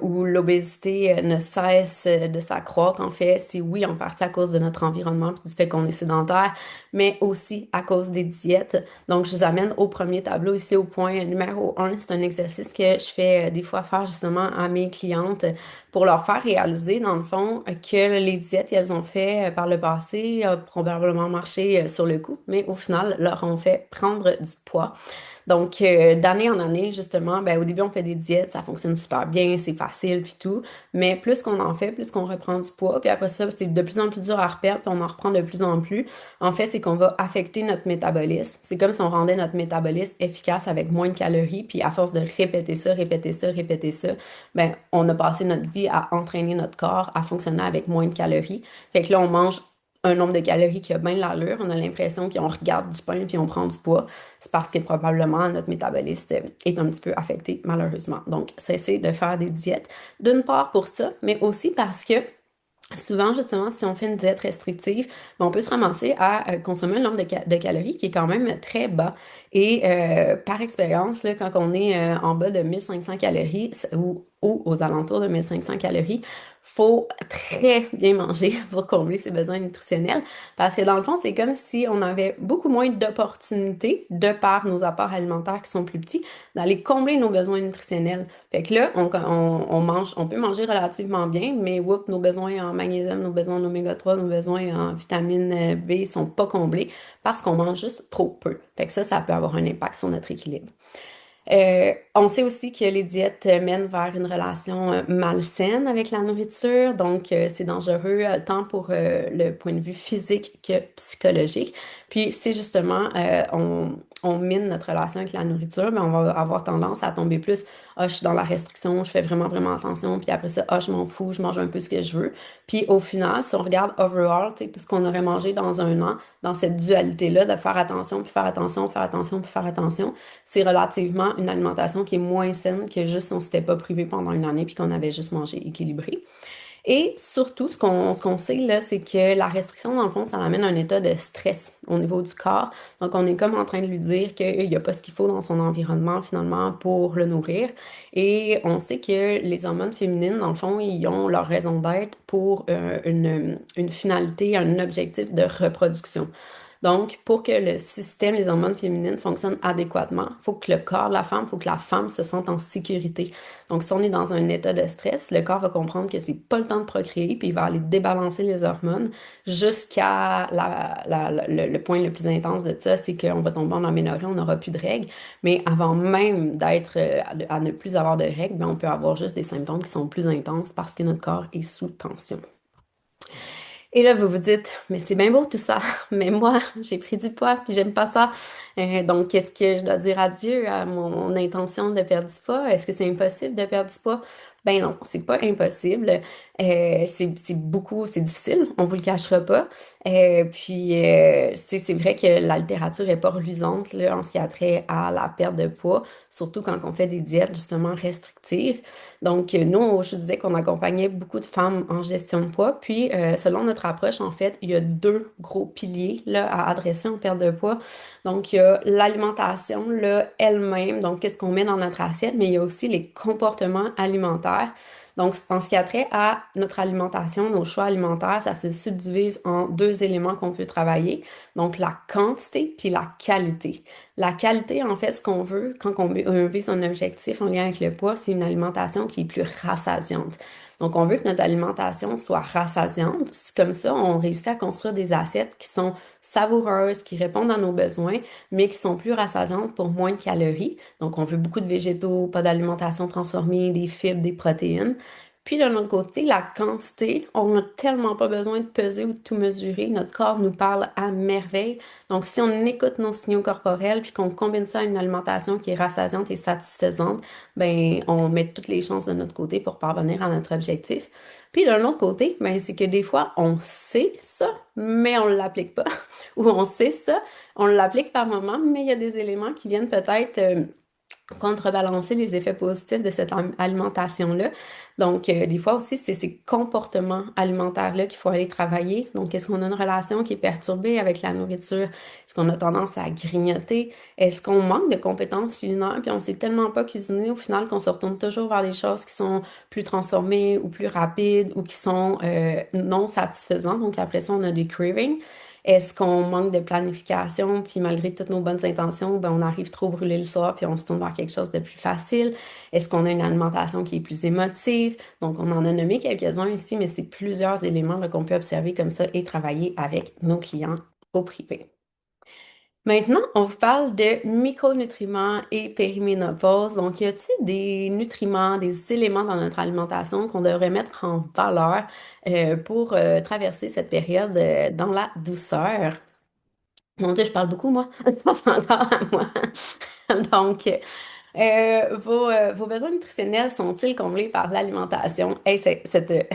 où l'obésité ne cesse de s'accroître, en fait, c'est oui, en partie à cause de notre environnement puis du fait qu'on est sédentaire, mais aussi à cause des diètes. Donc, je vous amène au premier tableau ici au point numéro un. C'est un exercice que je fais des fois faire justement à mes clientes pour leur faire réaliser, dans le fond, que les diètes qu'elles ont fait par le passé ont probablement marché sur le coup, mais au final, leur ont fait prendre du poids. Donc, d'année en année, justement, ben, au début, on fait des diètes, ça fonctionne super bien, c'est facile, puis tout. Mais plus qu'on en fait, plus qu'on reprend du poids. Puis après ça, c'est de plus en plus dur à reperdre, puis on en reprend de plus en plus. En fait, c'est qu'on va affecter notre métabolisme. C'est comme si on rendait notre métabolisme efficace avec moins de calories. Puis à force de répéter ça, répéter ça, répéter ça, ben, on a passé notre vie à entraîner notre corps à fonctionner avec moins de calories. Fait que là, on mange un nombre de calories qui a bien de l'allure. On a l'impression qu'on regarde du pain puis on prend du poids. C'est parce que probablement notre métabolisme est un petit peu affecté, malheureusement. Donc, cessez de faire des diètes. D'une part pour ça, mais aussi parce que souvent, justement, si on fait une diète restrictive, ben, on peut se ramasser à consommer un nombre de calories qui est quand même très bas. Et par expérience, là, quand on est en bas de 1500 calories ou aux alentours de 1500 calories, faut très bien manger pour combler ses besoins nutritionnels. Parce que dans le fond, c'est comme si on avait beaucoup moins d'opportunités, de par nos apports alimentaires qui sont plus petits, d'aller combler nos besoins nutritionnels. Fait que là, on mange, on peut manger relativement bien, mais whoop, nos besoins en magnésium, nos besoins en oméga 3, nos besoins en vitamine B sont pas comblés parce qu'on mange juste trop peu. Fait que ça peut avoir un impact sur notre équilibre. On sait aussi que les diètes mènent vers une relation malsaine avec la nourriture, donc c'est dangereux tant pour le point de vue physique que psychologique. Puis si justement on mine notre relation avec la nourriture, ben, on va avoir tendance à tomber plus, ah, je suis dans la restriction, je fais vraiment, vraiment attention, puis après ça, ah, je m'en fous, je mange un peu ce que je veux. Puis au final, si on regarde overall, tu sais, tout ce qu'on aurait mangé dans un an, dans cette dualité-là de faire attention, puis faire attention, faire attention, puis faire attention, c'est relativement une alimentation qui est moins saine que juste si on s'était pas privé pendant une année puis qu'on avait juste mangé équilibré. Et surtout, ce qu'on sait, là, c'est que la restriction, dans le fond, ça amène un état de stress au niveau du corps. Donc, on est comme en train de lui dire qu'il n'y a pas ce qu'il faut dans son environnement, finalement, pour le nourrir. Et on sait que les hormones féminines, dans le fond, ils ont leur raison d'être pour une finalité, un objectif de reproduction. Donc, pour que le système, les hormones féminines fonctionnent adéquatement, il faut que le corps de la femme, il faut que la femme se sente en sécurité. Donc, si on est dans un état de stress, le corps va comprendre que c'est pas le temps de procréer, puis il va aller débalancer les hormones jusqu'à le point le plus intense de ça, c'est qu'on va tomber en aménorrhée, on n'aura plus de règles. Mais avant même d'être à ne plus avoir de règles, ben, on peut avoir juste des symptômes qui sont plus intenses parce que notre corps est sous tension. Et là, vous vous dites, mais c'est bien beau tout ça, mais moi, j'ai pris du poids, puis j'aime pas ça. Donc, qu'est-ce que je dois dire adieu à mon intention de perdre du poids? Est-ce que c'est impossible de perdre du poids? Ben non, c'est pas impossible. C'est beaucoup, c'est difficile, on vous le cachera pas. C'est vrai que la littérature est pas reluisante là, en ce qui a trait à la perte de poids, surtout quand on fait des diètes justement restrictives. Donc, nous, je vous disais qu'on accompagnait beaucoup de femmes en gestion de poids. Puis, selon notre approche, en fait, il y a deux gros piliers là, à adresser en perte de poids. Donc, il y a l'alimentation là, elle-même, donc qu'est-ce qu'on met dans notre assiette, mais il y a aussi les comportements alimentaires. Donc, en ce qui a trait à notre alimentation, nos choix alimentaires, ça se subdivise en deux éléments qu'on peut travailler. Donc, la quantité puis la qualité. La qualité, en fait, ce qu'on veut quand on vise un objectif en lien avec le poids, c'est une alimentation qui est plus rassasiante. Donc, on veut que notre alimentation soit rassasiante. C'est comme ça, on réussit à construire des assiettes qui sont savoureuses, qui répondent à nos besoins, mais qui sont plus rassasiantes pour moins de calories. Donc, on veut beaucoup de végétaux, pas d'alimentation transformée, des fibres, des protéines. Puis de notre côté, la quantité, on n'a tellement pas besoin de peser ou de tout mesurer. Notre corps nous parle à merveille. Donc, si on écoute nos signaux corporels puis qu'on combine ça à une alimentation qui est rassasiante et satisfaisante, ben, on met toutes les chances de notre côté pour parvenir à notre objectif. Puis d'un autre côté, ben, c'est que des fois, on sait ça, mais on ne l'applique pas. Ou on sait ça, on l'applique par moment, mais il y a des éléments qui viennent peut-être contrebalancer les effets positifs de cette alimentation-là. Donc, des fois aussi, c'est ces comportements alimentaires-là qu'il faut aller travailler. Donc, est-ce qu'on a une relation qui est perturbée avec la nourriture? Est-ce qu'on a tendance à grignoter? Est-ce qu'on manque de compétences culinaires? Puis on sait tellement pas cuisiner au final qu'on se retourne toujours vers des choses qui sont plus transformées ou plus rapides ou qui sont non satisfaisantes. Donc, après ça, on a des cravings. Est-ce qu'on manque de planification, puis malgré toutes nos bonnes intentions, ben on arrive trop brûlé le soir, puis on se tourne vers quelque chose de plus facile? Est-ce qu'on a une alimentation qui est plus émotive? Donc, on en a nommé quelques-uns ici, mais c'est plusieurs éléments là, qu'on peut observer comme ça et travailler avec nos clients au privé. Maintenant, on vous parle de micronutriments et périménopause. Donc, y a-t-il des nutriments, des éléments dans notre alimentation qu'on devrait mettre en valeur pour traverser cette période dans la douceur? Mon Dieu, je parle beaucoup, moi. Je pense encore à moi. Donc, vos besoins nutritionnels sont-ils comblés par l'alimentation? Hey, cette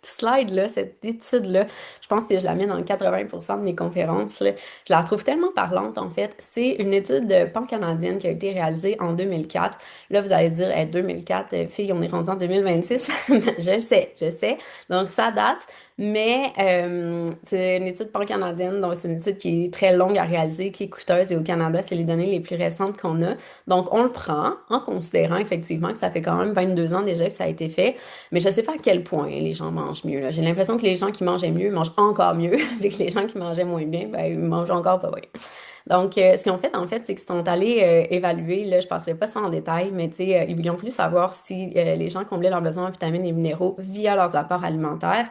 slide-là, cette étude-là, je pense que je la mets dans 80% de mes conférences, là. Je la trouve tellement parlante, en fait. C'est une étude pan-canadienne qui a été réalisée en 2004. Là, vous allez dire, hey, 2004, fille, on est rendu en 2026. Je sais. Donc, ça date. Mais c'est une étude pan-canadienne, donc c'est une étude qui est très longue à réaliser, qui est coûteuse, et au Canada, c'est les données les plus récentes qu'on a. Donc, on le prend en considérant effectivement que ça fait quand même 22 ans déjà que ça a été fait, mais je ne sais pas à quel point les gens mangent mieux, là. J'ai l'impression que les gens qui mangeaient mieux mangent encore mieux, avec les gens qui mangeaient moins bien, ben, ils mangent encore pas bien. Donc, ce qu'ils ont fait, en fait, c'est qu'ils sont allés évaluer, là, je ne passerai pas ça en détail, mais tu sais, ils ont voulu savoir si les gens comblaient leurs besoins en vitamines et minéraux via leurs apports alimentaires.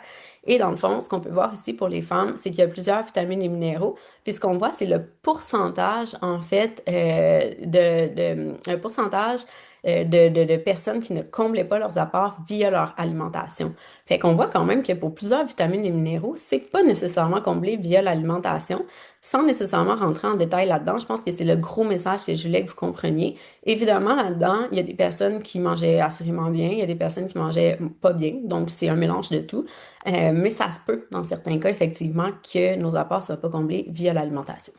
Et dans le fond, ce qu'on peut voir ici pour les femmes, c'est qu'il y a plusieurs vitamines et minéraux. Puis ce qu'on voit, c'est le pourcentage, en fait, un pourcentage de personnes qui ne comblaient pas leurs apports via leur alimentation. Fait qu'on voit quand même que pour plusieurs vitamines et minéraux, c'est pas nécessairement comblé via l'alimentation. Sans nécessairement rentrer en détail là-dedans, je pense que c'est le gros message que je voulais que vous compreniez. Évidemment, là-dedans, il y a des personnes qui mangeaient assurément bien, il y a des personnes qui mangeaient pas bien, donc c'est un mélange de tout. Mais ça se peut, dans certains cas, effectivement, que nos apports ne soient pas comblés via l'alimentation.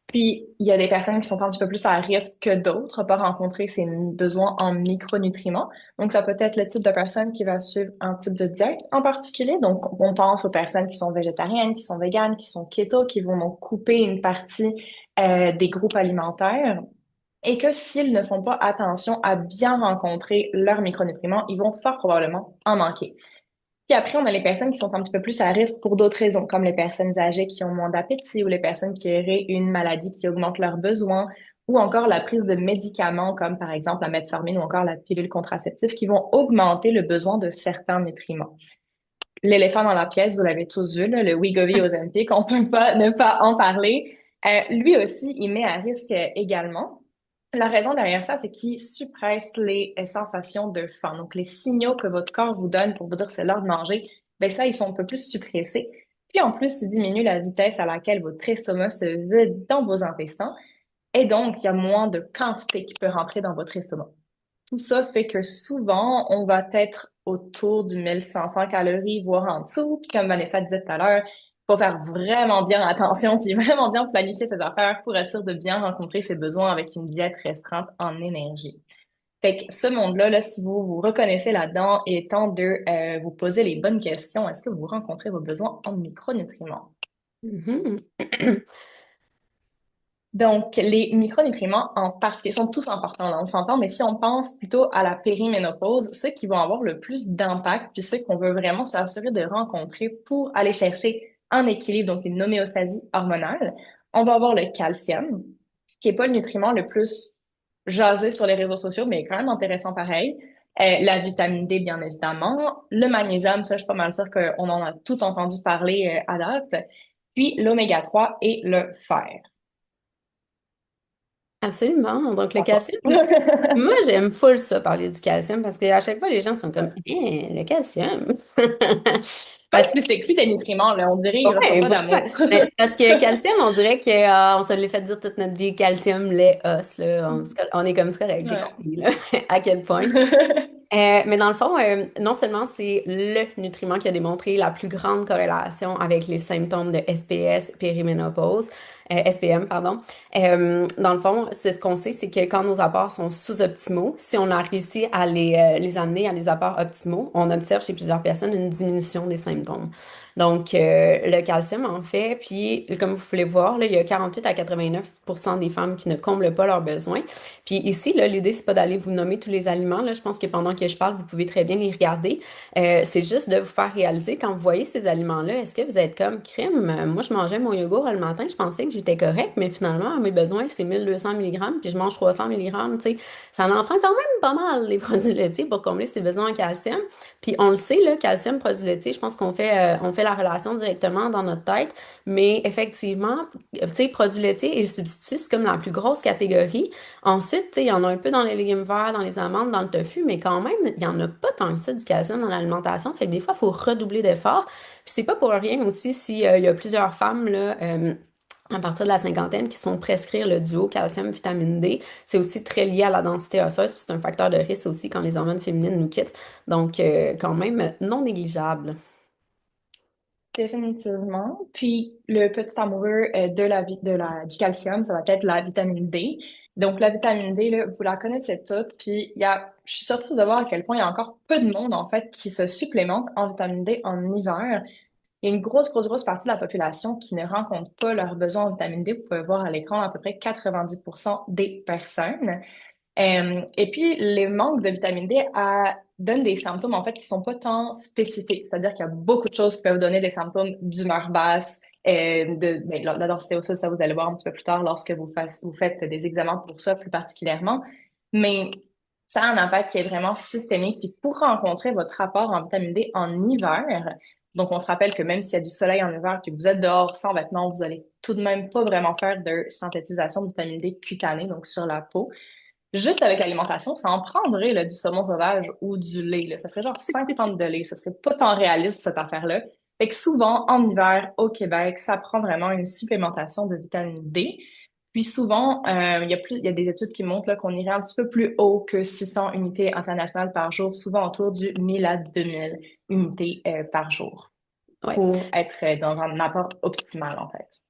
Puis, il y a des personnes qui sont un petit peu plus à risque que d'autres à pas rencontrer ces besoins en micronutriments. Donc, ça peut être le type de personne qui va suivre un type de diète en particulier. Donc, on pense aux personnes qui sont végétariennes, qui sont véganes, qui sont keto, qui vont donc couper une partie des groupes alimentaires. Et que s'ils ne font pas attention à bien rencontrer leurs micronutriments, ils vont fort probablement en manquer. Puis après, on a les personnes qui sont un petit peu plus à risque pour d'autres raisons, comme les personnes âgées qui ont moins d'appétit ou les personnes qui auraient une maladie qui augmente leurs besoins ou encore la prise de médicaments comme par exemple la metformine ou encore la pilule contraceptive qui vont augmenter le besoin de certains nutriments. L'éléphant dans la pièce, vous l'avez tous vu, là, le Wegovy Ozempic, on peut pas ne pas en parler. Lui aussi, il met à risque également. La raison derrière ça, c'est qu'il suppresse les sensations de faim. Donc, les signaux que votre corps vous donne pour vous dire que c'est l'heure de manger, ben ça, ils sont un peu plus suppressés. Puis en plus, il diminue la vitesse à laquelle votre estomac se vide dans vos intestins. Et donc, il y a moins de quantité qui peut rentrer dans votre estomac. Tout ça fait que souvent, on va être autour du 1500 calories, voire en dessous. Puis comme Vanessa disait tout à l'heure, il faut faire vraiment bien attention, puis vraiment bien planifier ses affaires pour être sûr de bien rencontrer ses besoins avec une diète restreinte en énergie. Fait que ce monde-là, là, si vous vous reconnaissez là-dedans, il est temps de vous poser les bonnes questions. Est-ce que vous rencontrez vos besoins en micronutriments? Mhm. Donc, les micronutriments en particulier sont tous importants, là, on s'entend, mais si on pense plutôt à la périménopause, ceux qui vont avoir le plus d'impact, puis ceux qu'on veut vraiment s'assurer de rencontrer pour aller chercher un équilibre, donc une homéostasie hormonale, on va avoir le calcium, qui est pas le nutriment le plus jasé sur les réseaux sociaux, mais quand même intéressant pareil. La vitamine D, bien évidemment. Le magnésium, ça, je suis pas mal sûre qu'on en a tout entendu parler à date. Puis l'oméga 3 et le fer. Absolument. Donc, le À toi. calcium, moi, j'aime full ça, parler du calcium, parce qu'à chaque fois, les gens sont comme, le calcium. Pas Parce le plus sexy des nutriments, là. On dirait qu'il reçoit ouais, pas pourquoi? d'amour. Mais c'est parce que calcium, on dirait que on se l'est fait dire toute notre vie, calcium, lait, os, là, on est comme ça, correct, j'ai Ouais. compris, là, à quel point. Mais dans le fond, non seulement c'est le nutriment qui a démontré la plus grande corrélation avec les symptômes de SPS, périménopause, SPM, pardon. Dans le fond, c'est ce qu'on sait, c'est que quand nos apports sont sous-optimaux, si on a réussi à les amener à des apports optimaux, on observe chez plusieurs personnes une diminution des symptômes. Donc, le calcium, en fait, puis comme vous pouvez voir, là, il y a 48 à 89% des femmes qui ne comblent pas leurs besoins. Puis ici, là, l'idée, c'est pas d'aller vous nommer tous les aliments. Là, je pense que pendant que je parle, vous pouvez très bien les regarder. C'est juste de vous faire réaliser quand vous voyez ces aliments-là, est-ce que vous êtes comme crime? Moi, je mangeais mon yogourt le matin, je pensais que j'étais correct, mais finalement, mes besoins, c'est 1200 mg, puis je mange 300 mg. Tu sais, ça en prend quand même pas mal, les produits laitiers, pour combler ses besoins en calcium. Puis on le sait, là, calcium, produits laitiers, je pense on fait la relation directement dans notre tête, mais effectivement, tu sais, produits laitiers et le substitut, c'est comme la plus grosse catégorie. Ensuite, tu sais, il y en a un peu dans les légumes verts, dans les amandes, dans le tofu, mais quand même, il n'y en a pas tant que ça du calcium dans l'alimentation. Fait que des fois, il faut redoubler d'efforts. Puis c'est pas pour rien aussi si, il y a plusieurs femmes, là, à partir de la cinquantaine qui se font prescrire le duo calcium-vitamine D. C'est aussi très lié à la densité osseuse, puis c'est un facteur de risque aussi quand les hormones féminines nous quittent. Donc, quand même, non négligeable. Définitivement. Puis le petit amoureux du calcium, ça va être la vitamine D. Donc la vitamine D, là, vous la connaissez toutes. Puis je suis surprise de voir à quel point il y a encore peu de monde en fait qui se supplémente en vitamine D en hiver. Il y a une grosse partie de la population qui ne rencontre pas leurs besoins en vitamine D. Vous pouvez voir à l'écran à peu près 90% des personnes. Et puis, les manques de vitamine D donnent des symptômes, en fait, qui sont pas tant spécifiques. C'est-à-dire qu'il y a beaucoup de choses qui peuvent donner des symptômes d'humeur basse, la densité osseuse, ça, vous allez voir un petit peu plus tard lorsque vous faites des examens pour ça plus particulièrement. Mais ça a un impact qui est vraiment systémique. Puis pour rencontrer votre rapport en vitamine D en hiver, donc on se rappelle que même s'il y a du soleil en hiver, que vous êtes dehors sans vêtements, vous allez tout de même pas vraiment faire de synthétisation de vitamine D cutanée, donc sur la peau. Juste avec l'alimentation, ça en prendrait là, du saumon sauvage ou du lait. Là. Ça ferait genre 50 de lait. Ce serait pas tant réaliste, cette affaire-là. Fait que souvent, en hiver, au Québec, ça prend vraiment une supplémentation de vitamine D. Puis souvent, il y a des études qui montrent là, qu'on irait un petit peu plus haut que 600 unités internationales par jour, souvent autour du 1000 à 2000 unités par jour, Ouais. pour être dans un apport optimal, en fait.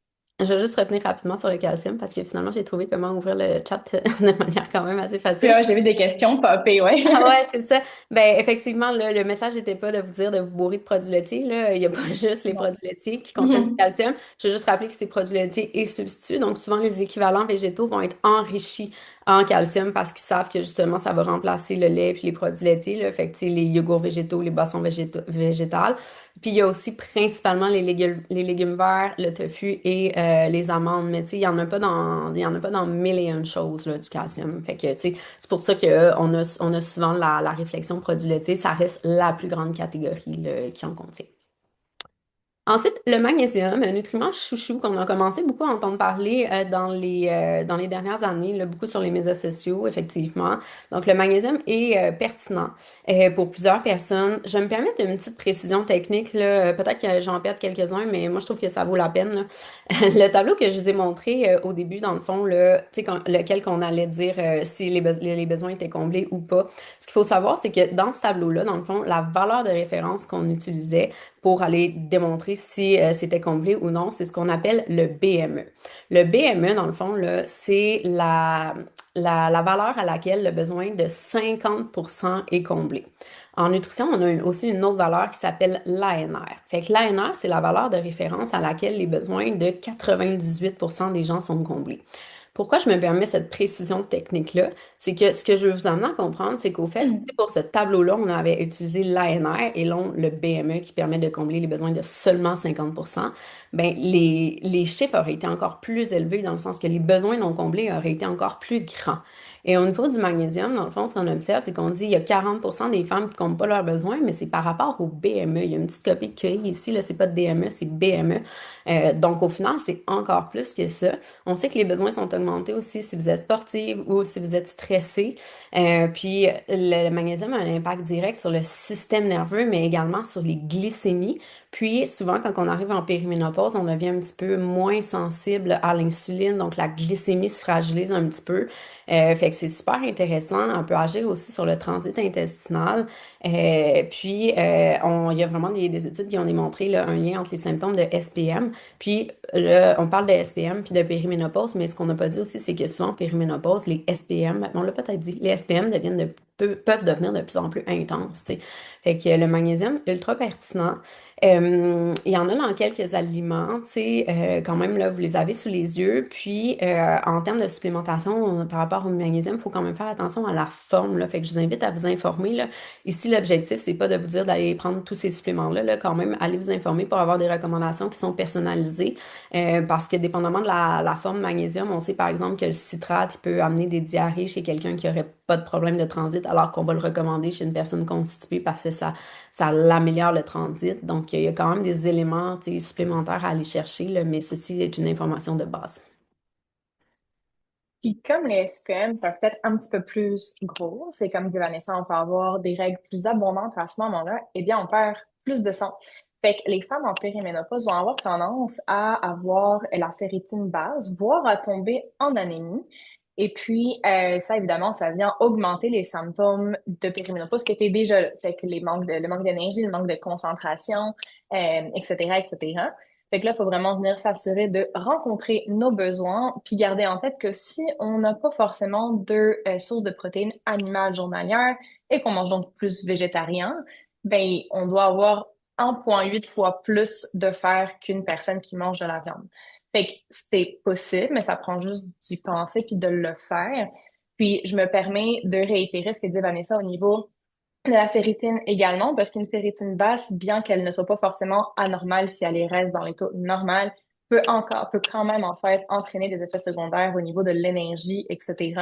Je vais juste revenir rapidement sur le calcium parce que finalement, j'ai trouvé comment ouvrir le chat de manière quand même assez Puis facile. là, j'ai vu des questions popper, ouais. Ah ouais, c'est ça. Ben, effectivement, là, le message n'était pas de vous dire de vous bourrer de produits laitiers. Là. Il n'y a pas juste les Non. produits laitiers qui contiennent du calcium. Je veux juste rappeler que c'est produits laitiers et substituts. Donc, souvent, les équivalents végétaux vont être enrichis en calcium parce qu'ils savent que justement, ça va remplacer le lait puis les produits laitiers. Là. Fait que, tu sais, les yogourts végétaux, les boissons végétales. Puis, il y a aussi principalement les légumes verts, le tofu et les amandes. Mais, tu sais, il y en a pas dans mille et une choses, là, du calcium. Fait que, tu sais, c'est pour ça on a souvent la réflexion produits laitiers, ça reste la plus grande catégorie là, qui en contient. Ensuite, le magnésium, un nutriment chouchou qu'on a commencé beaucoup à entendre parler dans les dernières années, là, beaucoup sur les médias sociaux, effectivement. Donc, le magnésium est pertinent pour plusieurs personnes. Je vais me permettre une petite précision technique, là. Peut-être que j'en perds quelques-uns, mais moi, je trouve que ça vaut la peine, là. Le tableau que je vous ai montré au début, dans le fond, là, tu sais, lequel qu'on allait dire si les besoins étaient comblés ou pas. Ce qu'il faut savoir, c'est que dans ce tableau-là, dans le fond, la valeur de référence qu'on utilisait, pour aller démontrer si c'était comblé ou non. C'est ce qu'on appelle le BME. Le BME, dans le fond, là, c'est la valeur à laquelle le besoin de 50% est comblé. En nutrition, on a aussi une autre valeur qui s'appelle l'ANR. Fait que l'ANR, c'est la valeur de référence à laquelle les besoins de 98% des gens sont comblés. Pourquoi je me permets cette précision technique-là? C'est que ce que je veux vous amener à comprendre, c'est qu'au fait, si pour ce tableau-là, on avait utilisé l'ANR et non le BME qui permet de combler les besoins de seulement 50%, ben les chiffres auraient été encore plus élevés dans le sens que les besoins non comblés auraient été encore plus grands. Et au niveau du magnésium, dans le fond, ce qu'on observe, c'est qu'on dit qu'il y a 40% des femmes qui ne comblent pas leurs besoins, mais c'est par rapport au BME. Il y a une petite copie de QI ici, là, c'est pas de DME, c'est BME. Donc, au final, c'est encore plus que ça. On sait que les besoins sont augmentés aussi si vous êtes sportive ou si vous êtes stressé. Puis le magnésium a un impact direct sur le système nerveux, mais également sur les glycémies. Puis souvent, quand on arrive en périménopause, on devient un petit peu moins sensible à l'insuline, donc la glycémie se fragilise un petit peu. Fait que c'est super intéressant. On peut agir aussi sur le transit intestinal. Il y a vraiment des études qui ont démontré là, un lien entre les symptômes de SPM puis là, on parle de SPM puis de périménopause, mais ce qu'on n'a pas dit aussi, c'est que souvent, en périménopause, les SPM, on l'a peut-être dit, les SPM peuvent devenir de plus en plus intenses, tu sais. Fait que le magnésium, ultra pertinent. Il y en a dans quelques aliments, tu sais, quand même, là, vous les avez sous les yeux. Puis, en termes de supplémentation, par rapport au magnésium, il faut quand même faire attention à la forme, là. Fait que je vous invite à vous informer, là. Ici, l'objectif, c'est pas de vous dire d'aller prendre tous ces suppléments-là, là. Quand même, allez vous informer pour avoir des recommandations qui sont personnalisées. Parce que dépendamment de la forme magnésium, on sait par exemple que le citrate il peut amener des diarrhées chez quelqu'un qui n'aurait pas de problème de transit, alors qu'on va le recommander chez une personne constipée parce que ça l'améliore le transit. Donc, il y a quand même des éléments, tu sais, supplémentaires à aller chercher, là, mais ceci est une information de base. Puis comme les SPM peuvent être un petit peu plus gros, c'est comme dit Vanessa, on peut avoir des règles plus abondantes à ce moment-là, eh bien, on perd plus de sang. Fait que les femmes en périménopause vont avoir tendance à avoir la ferritine basse, voire à tomber en anémie. Et puis, ça, évidemment, ça vient augmenter les symptômes de périménopause qui étaient déjà là. Fait que le manque d'énergie, le manque de concentration, etc., etc. Fait que là, il faut vraiment venir s'assurer de rencontrer nos besoins, puis garder en tête que si on n'a pas forcément de sources de protéines animales journalières et qu'on mange donc plus végétarien, ben on doit avoir 1,8 fois plus de fer qu'une personne qui mange de la viande. Fait que c'est possible, mais ça prend juste d'y penser puis de le faire. Puis je me permets de réitérer ce que dit Vanessa au niveau de la ferritine également, parce qu'une ferritine basse, bien qu'elle ne soit pas forcément anormale si elle reste dans les taux normaux, peut quand même en fait entraîner des effets secondaires au niveau de l'énergie, etc.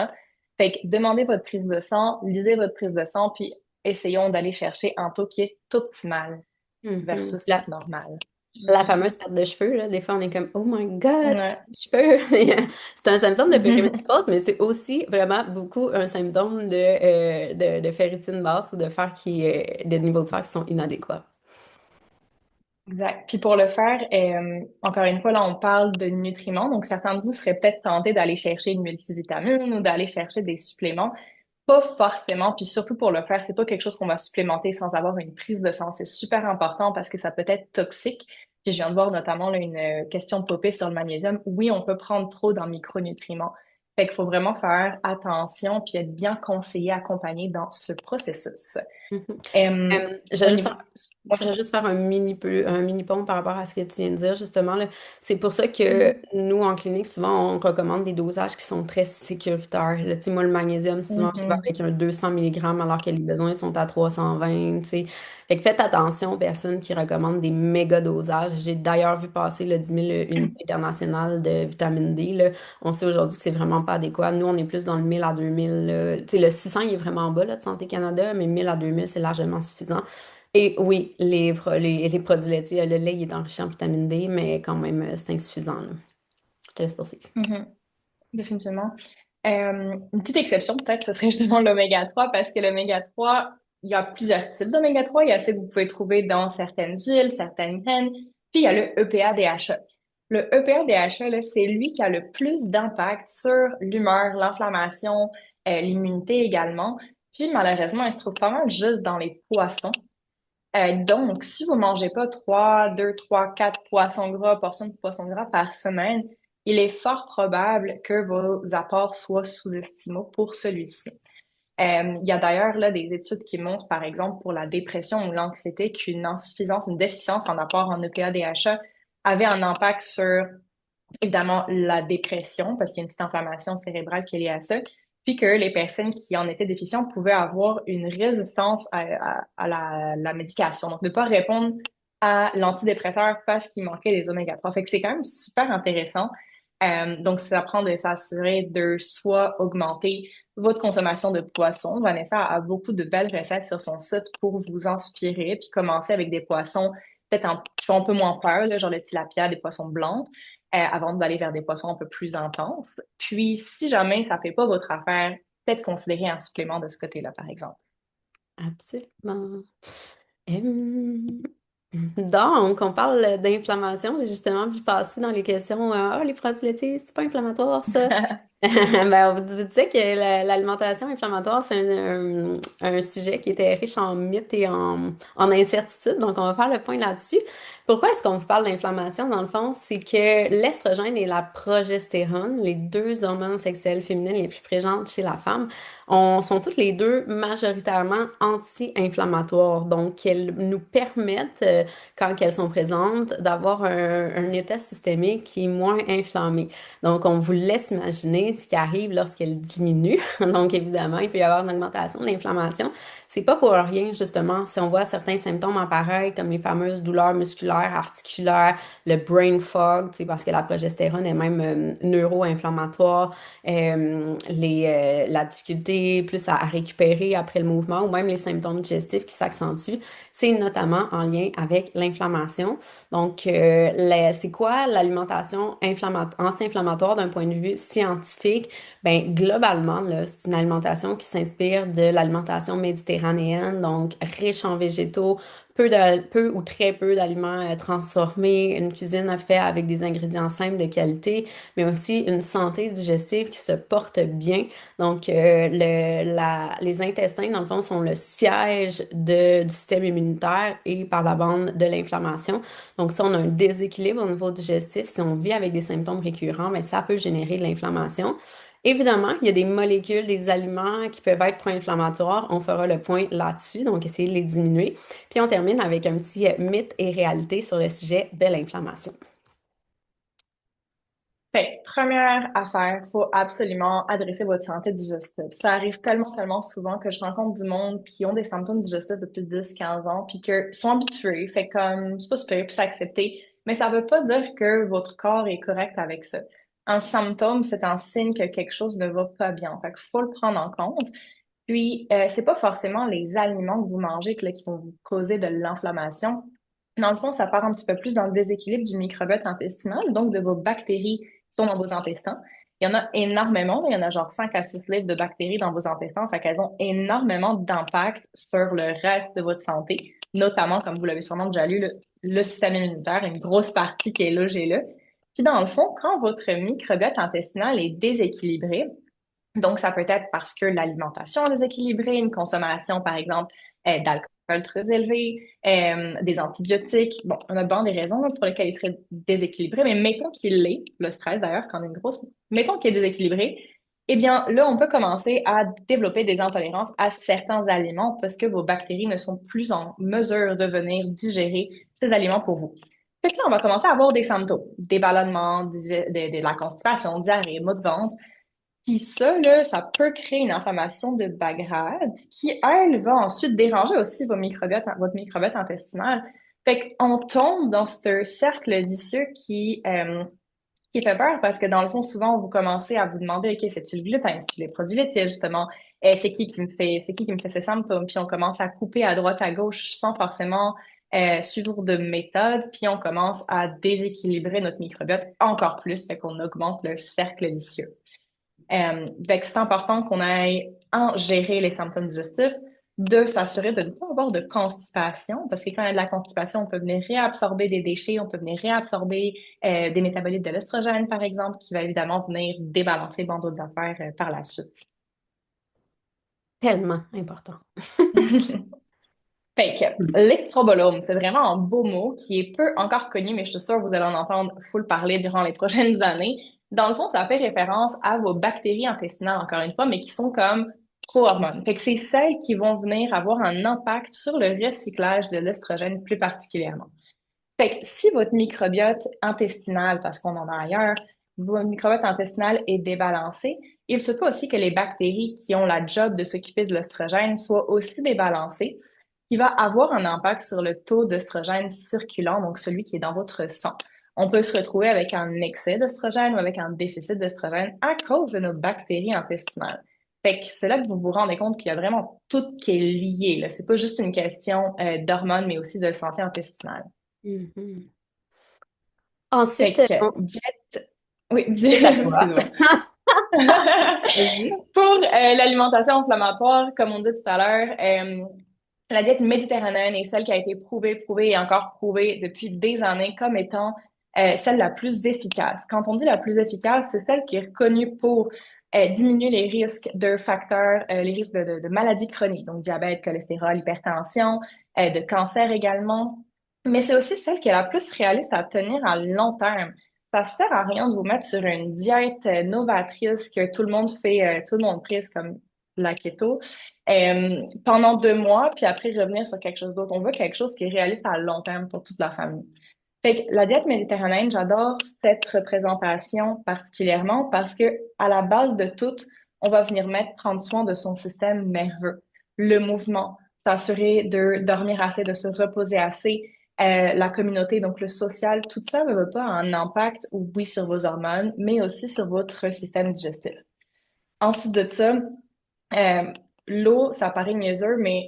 Fait que demandez votre prise de sang, lisez votre prise de sang, puis essayons d'aller chercher un taux qui est optimal Mhm. versus normal. La fameuse perte de cheveux, là, des fois, on est comme, oh my God, j'ai Ouais. perdu des cheveux. C'est un symptôme de périménopause, mais c'est aussi vraiment beaucoup un symptôme de ferritine basse ou de fer de niveaux de fer qui sont inadéquats. Exact. Puis pour le faire, encore une fois, là, on parle de nutriments. Donc, certains de vous seraient peut-être tentés d'aller chercher une multivitamine ou d'aller chercher des suppléments. Pas forcément. Puis surtout pour le faire, c'est pas quelque chose qu'on va supplémenter sans avoir une prise de sang. C'est super important parce que ça peut être toxique. Puis je viens de voir notamment là, une question popée sur le magnésium. Oui, on peut prendre trop dans micronutriments. Fait qu'il faut vraiment faire attention puis être bien conseillé, accompagné dans ce processus. Mhm. Euh, Je vais au juste niveau... faire, Ouais. je vais juste faire un mini pont par rapport à ce que tu viens de dire, justement, là. C'est pour ça que Mhm. nous, en clinique, souvent, on recommande des dosages qui sont très sécuritaires. Là, tu sais, moi, le magnésium, souvent, je vais Mhm. avec un 200 milligrammes alors que les besoins sont à 320, tu sais. Fait que faites attention aux personnes qui recommandent des méga dosages. J'ai d'ailleurs vu passer le 10 000 unités internationales de vitamine D, là. On sait aujourd'hui que c'est vraiment pas adéquat. Nous, on est plus dans le 1000 à 2000. Tu sais, le 600, il est vraiment bas, là, de Santé Canada, mais 1000 à 2000, c'est largement suffisant. Et oui, les produits laitiers, le lait, il est enrichi en vitamine D, mais quand même, c'est insuffisant, là. Je te laisse poursuivre. Mhm. Définitivement. Une petite exception, peut-être, ce serait justement l'oméga 3 parce que l'oméga 3 il y a plusieurs types d'oméga 3. Il y a ceux que vous pouvez trouver dans certaines huiles, certaines graines, puis il y a le EPA-DHA. Le EPA-DHA, là, c'est lui qui a le plus d'impact sur l'humeur, l'inflammation, l'immunité également. Puis malheureusement, il se trouve pas mal juste dans les poissons. Donc, si vous mangez pas 4 portions de poissons gras par semaine, il est fort probable que vos apports soient sous-estimés pour celui-ci. Il y a d'ailleurs là des études qui montrent, par exemple, pour la dépression ou l'anxiété, qu'une insuffisance, une déficience en apport en EPA-DHA avait un impact sur évidemment la dépression, parce qu'il y a une petite inflammation cérébrale qui est liée à ça, puis que les personnes qui en étaient déficientes pouvaient avoir une résistance à la médication. Donc, ne pas répondre à l'antidépresseur parce qu'il manquait des oméga 3. Fait que c'est quand même super intéressant. Donc, ça prend de s'assurer de soit augmenter votre consommation de poissons. Vanessa a beaucoup de belles recettes sur son site pour vous inspirer, puis commencer avec des poissons qui font un peu moins peur, là, genre le tilapia, des poissons blancs avant d'aller vers des poissons un peu plus intenses. Puis, si jamais ça fait pas votre affaire, peut-être considérer un supplément de ce côté-là, par exemple. Absolument. Hum, Donc, on parle d'inflammation. J'ai justement vu passer dans les questions, les produits laitiers, c'est pas inflammatoire, ça? Ben, on vous disait que l'alimentation inflammatoire, c'est un sujet qui était riche en mythes et en incertitudes. Donc, on va faire le point là-dessus. Pourquoi est-ce qu'on vous parle d'inflammation? Dans le fond, c'est que l'estrogène et la progestérone, les deux hormones sexuelles féminines les plus présentes chez la femme, sont toutes les deux majoritairement anti-inflammatoires. Donc, elles nous permettent, quand elles sont présentes, d'avoir un état systémique qui est moins inflammé. Donc, on vous laisse imaginer ce qui arrive lorsqu'elle diminue. Donc, évidemment, il peut y avoir une augmentation de l'inflammation. C'est pas pour rien, justement, si on voit certains symptômes apparaître, comme les fameuses douleurs musculaires, articulaires, le brain fog, tu sais, parce que la progestérone est même neuro-inflammatoire, la difficulté plus à récupérer après le mouvement, ou même les symptômes digestifs qui s'accentuent, c'est notamment en lien avec l'inflammation. Donc, c'est quoi l'alimentation anti-inflammatoire d'un point de vue scientifique? Ben, globalement, là, c'est une alimentation qui s'inspire de l'alimentation méditerranéenne, donc riche en végétaux, peu ou très peu d'aliments transformés, une cuisine faite avec des ingrédients simples de qualité, mais aussi une santé digestive qui se porte bien. Donc, les intestins, dans le fond, sont le siège du système immunitaire et par la bande de l'inflammation. Donc, si on a un déséquilibre au niveau digestif, si on vit avec des symptômes récurrents, mais ça peut générer de l'inflammation. Évidemment, il y a des molécules, des aliments qui peuvent être pro-inflammatoires. On fera le point là-dessus, donc essayer de les diminuer. Puis on termine avec un petit mythe et réalité sur le sujet de l'inflammation. Fait, première affaire, faut absolument adresser votre santé digestive. Ça arrive tellement, tellement souvent que je rencontre du monde qui ont des symptômes digestifs depuis 10, 15 ans, puis que sont habitués. Fait comme, c'est pas super, puis c'est accepté. Mais ça veut pas dire que votre corps est correct avec ça. Un symptôme, c'est un signe que quelque chose ne va pas bien. Fait qu'il faut le prendre en compte. Puis, c'est pas forcément les aliments que vous mangez qui vont vous causer de l'inflammation. Dans le fond, ça part un petit peu plus dans le déséquilibre du microbiote intestinal, donc de vos bactéries qui sont dans vos intestins. Il y en a énormément, il y en a genre 5 à 6 livres de bactéries dans vos intestins, fait qu'elles ont énormément d'impact sur le reste de votre santé, notamment, comme vous l'avez sûrement déjà lu, le système immunitaire, une grosse partie qui est logée là. Puis dans le fond, quand votre microbiote intestinal est déséquilibré, donc, ça peut être parce que l'alimentation est déséquilibrée, une consommation, par exemple, d'alcool cholestérol très élevé, des antibiotiques. Bon, on a bien des raisons là, pour lesquelles il serait déséquilibré, mais mettons qu'il l'est, le stress d'ailleurs, quand on a une grosse, mettons qu'il est déséquilibré, eh bien là, on peut commencer à développer des intolérances à certains aliments parce que vos bactéries ne sont plus en mesure de venir digérer ces aliments pour vous. Fait que là, on va commencer à avoir des symptômes, des ballonnements, de la constipation, diarrhée, maux de ventre. Puis ça, là, ça peut créer une inflammation de bas grade qui, elle, va ensuite déranger aussi votre microbiote intestinal. Fait qu'on tombe dans ce cercle vicieux qui fait peur parce que dans le fond, souvent, vous commencez à vous demander, OK, c'est-tu le gluten, c'est-tu les produits laitiers, justement, c'est qui me fait ces symptômes? Puis on commence à couper à droite, à gauche sans forcément suivre de méthode, puis on commence à déséquilibrer notre microbiote encore plus, fait qu'on augmente le cercle vicieux. Fait que c'est important qu'on aille en gérer les symptômes digestifs, de s'assurer de ne pas avoir de constipation, parce que quand il y a de la constipation, on peut venir réabsorber des déchets, on peut venir réabsorber des métabolites de l'estrogène, par exemple, qui va évidemment venir débalancer bon d'autres affaires par la suite. Tellement important. Fait que l'estrobolome, c'est vraiment un beau mot qui est peu encore connu, mais je suis sûre que vous allez en entendre full parler durant les prochaines années. Dans le fond, ça fait référence à vos bactéries intestinales, encore une fois, mais qui sont comme pro-hormones. Fait que c'est celles qui vont venir avoir un impact sur le recyclage de l'estrogène plus particulièrement. Fait que si votre microbiote intestinal, parce qu'on en a ailleurs, votre microbiote intestinal est débalancé, il se peut aussi que les bactéries qui ont la job de s'occuper de l'estrogène soient aussi débalancées, qui va avoir un impact sur le taux d'œstrogène circulant, donc celui qui est dans votre sang. On peut se retrouver avec un excès d'œstrogène ou avec un déficit d'œstrogène à cause de nos bactéries intestinales. Fait que c'est là que vous vous rendez compte qu'il y a vraiment tout qui est lié, là. C'est pas juste une question d'hormones, mais aussi de santé intestinale. Mhm. Fait Ensuite, que diète, oui, c'est à toi. excuse-moi. Vas-y. Pour l'alimentation inflammatoire, comme on dit tout à l'heure, la diète méditerranéenne est celle qui a été prouvée et encore prouvée depuis des années comme étant celle la plus efficace. Quand on dit la plus efficace, c'est celle qui est reconnue pour diminuer les risques de facteurs, les risques de maladies chroniques, donc diabète, cholestérol, hypertension, de cancer également. Mais c'est aussi celle qui est la plus réaliste à tenir à long terme. Ça sert à rien de vous mettre sur une diète novatrice que tout le monde fait, tout le monde prise comme la keto pendant 2 mois, puis après revenir sur quelque chose d'autre. On veut quelque chose qui est réaliste à long terme pour toute la famille. Fait que la diète méditerranéenne, j'adore cette représentation particulièrement parce que à la base de tout, on va venir prendre soin de son système nerveux, le mouvement, s'assurer de dormir assez, de se reposer assez, la communauté, donc le social, tout ça ne veut pas un impact, oui, sur vos hormones, mais aussi sur votre système digestif. Ensuite de ça, euh, l'eau, ça paraît niaiseux, mais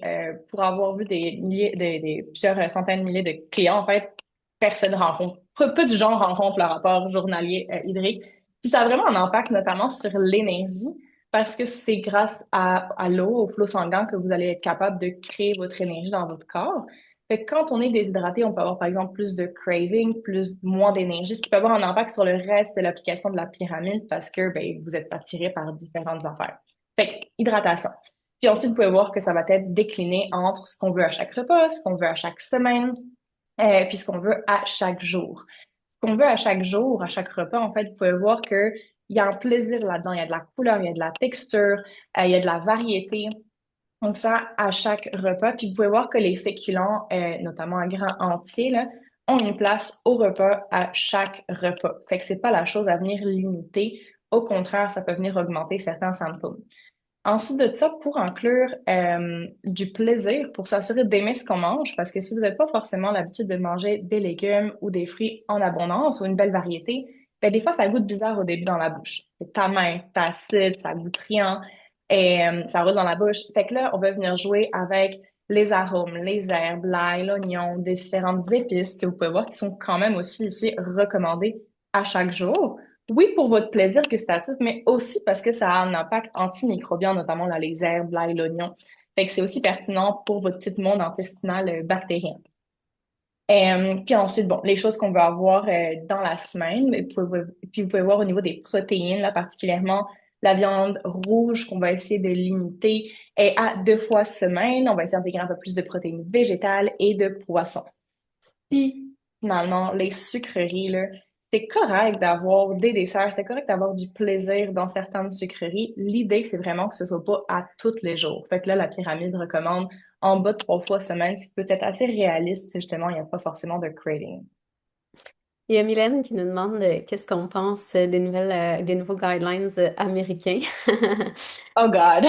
pour avoir vu des milliers, plusieurs centaines de milliers de clients, en fait, personne rencontre, peu de gens rencontrent le rapport journalier hydrique. Puis ça a vraiment un impact notamment sur l'énergie, parce que c'est grâce à l'eau, au flot sanguin, que vous allez être capable de créer votre énergie dans votre corps. Fait que quand on est déshydraté, on peut avoir par exemple plus de craving, moins d'énergie, ce qui peut avoir un impact sur le reste de l'application de la pyramide parce que ben, vous êtes attiré par différentes affaires. Fait que, hydratation. Puis ensuite, vous pouvez voir que ça va être décliné entre ce qu'on veut à chaque repas, ce qu'on veut à chaque semaine, puis ce qu'on veut à chaque jour. Ce qu'on veut à chaque jour, à chaque repas, en fait, vous pouvez voir que il y a un plaisir là-dedans. Il y a de la couleur, il y a de la texture, il y a de la variété. Donc ça, à chaque repas. Puis vous pouvez voir que les féculents, notamment en grains entiers, là, ont une place au repas à chaque repas. Fait que c'est pas la chose à venir limiter. Au contraire, ça peut venir augmenter certains symptômes. Ensuite de ça, pour inclure du plaisir, pour s'assurer d'aimer ce qu'on mange, parce que si vous n'avez pas forcément l'habitude de manger des légumes ou des fruits en abondance ou une belle variété, ben des fois, ça goûte bizarre au début dans la bouche. C'est ta main, c'est acide, ça goûte rien, et ça roule dans la bouche. Fait que là, on va venir jouer avec les arômes, les herbes, l'ail, l'oignon, des différentes épices que vous pouvez voir qui sont quand même aussi ici recommandées à chaque jour. Oui, pour votre plaisir gustatif, mais aussi parce que ça a un impact antimicrobien, notamment là, les herbes, l'ail, l'oignon. Fait que c'est aussi pertinent pour votre petit monde intestinal bactérien. Puis ensuite, bon, les choses qu'on veut avoir dans la semaine, puis vous pouvez voir au niveau des protéines, là, particulièrement La viande rouge qu'on va essayer de limiter est à 2 fois semaine. On va essayer d'intégrer un peu plus de protéines végétales et de poissons. Puis, finalement, les sucreries, là, c'est correct d'avoir des desserts, c'est correct d'avoir du plaisir dans certaines sucreries. L'idée, c'est vraiment que ce soit pas à tous les jours. Fait que là, la pyramide recommande en bas de 3 fois semaine, ce qui peut être assez réaliste si justement, il n'y a pas forcément de craving. Il y a Mylène qui nous demande qu'est-ce qu'on pense des nouveaux guidelines américains. Oh God.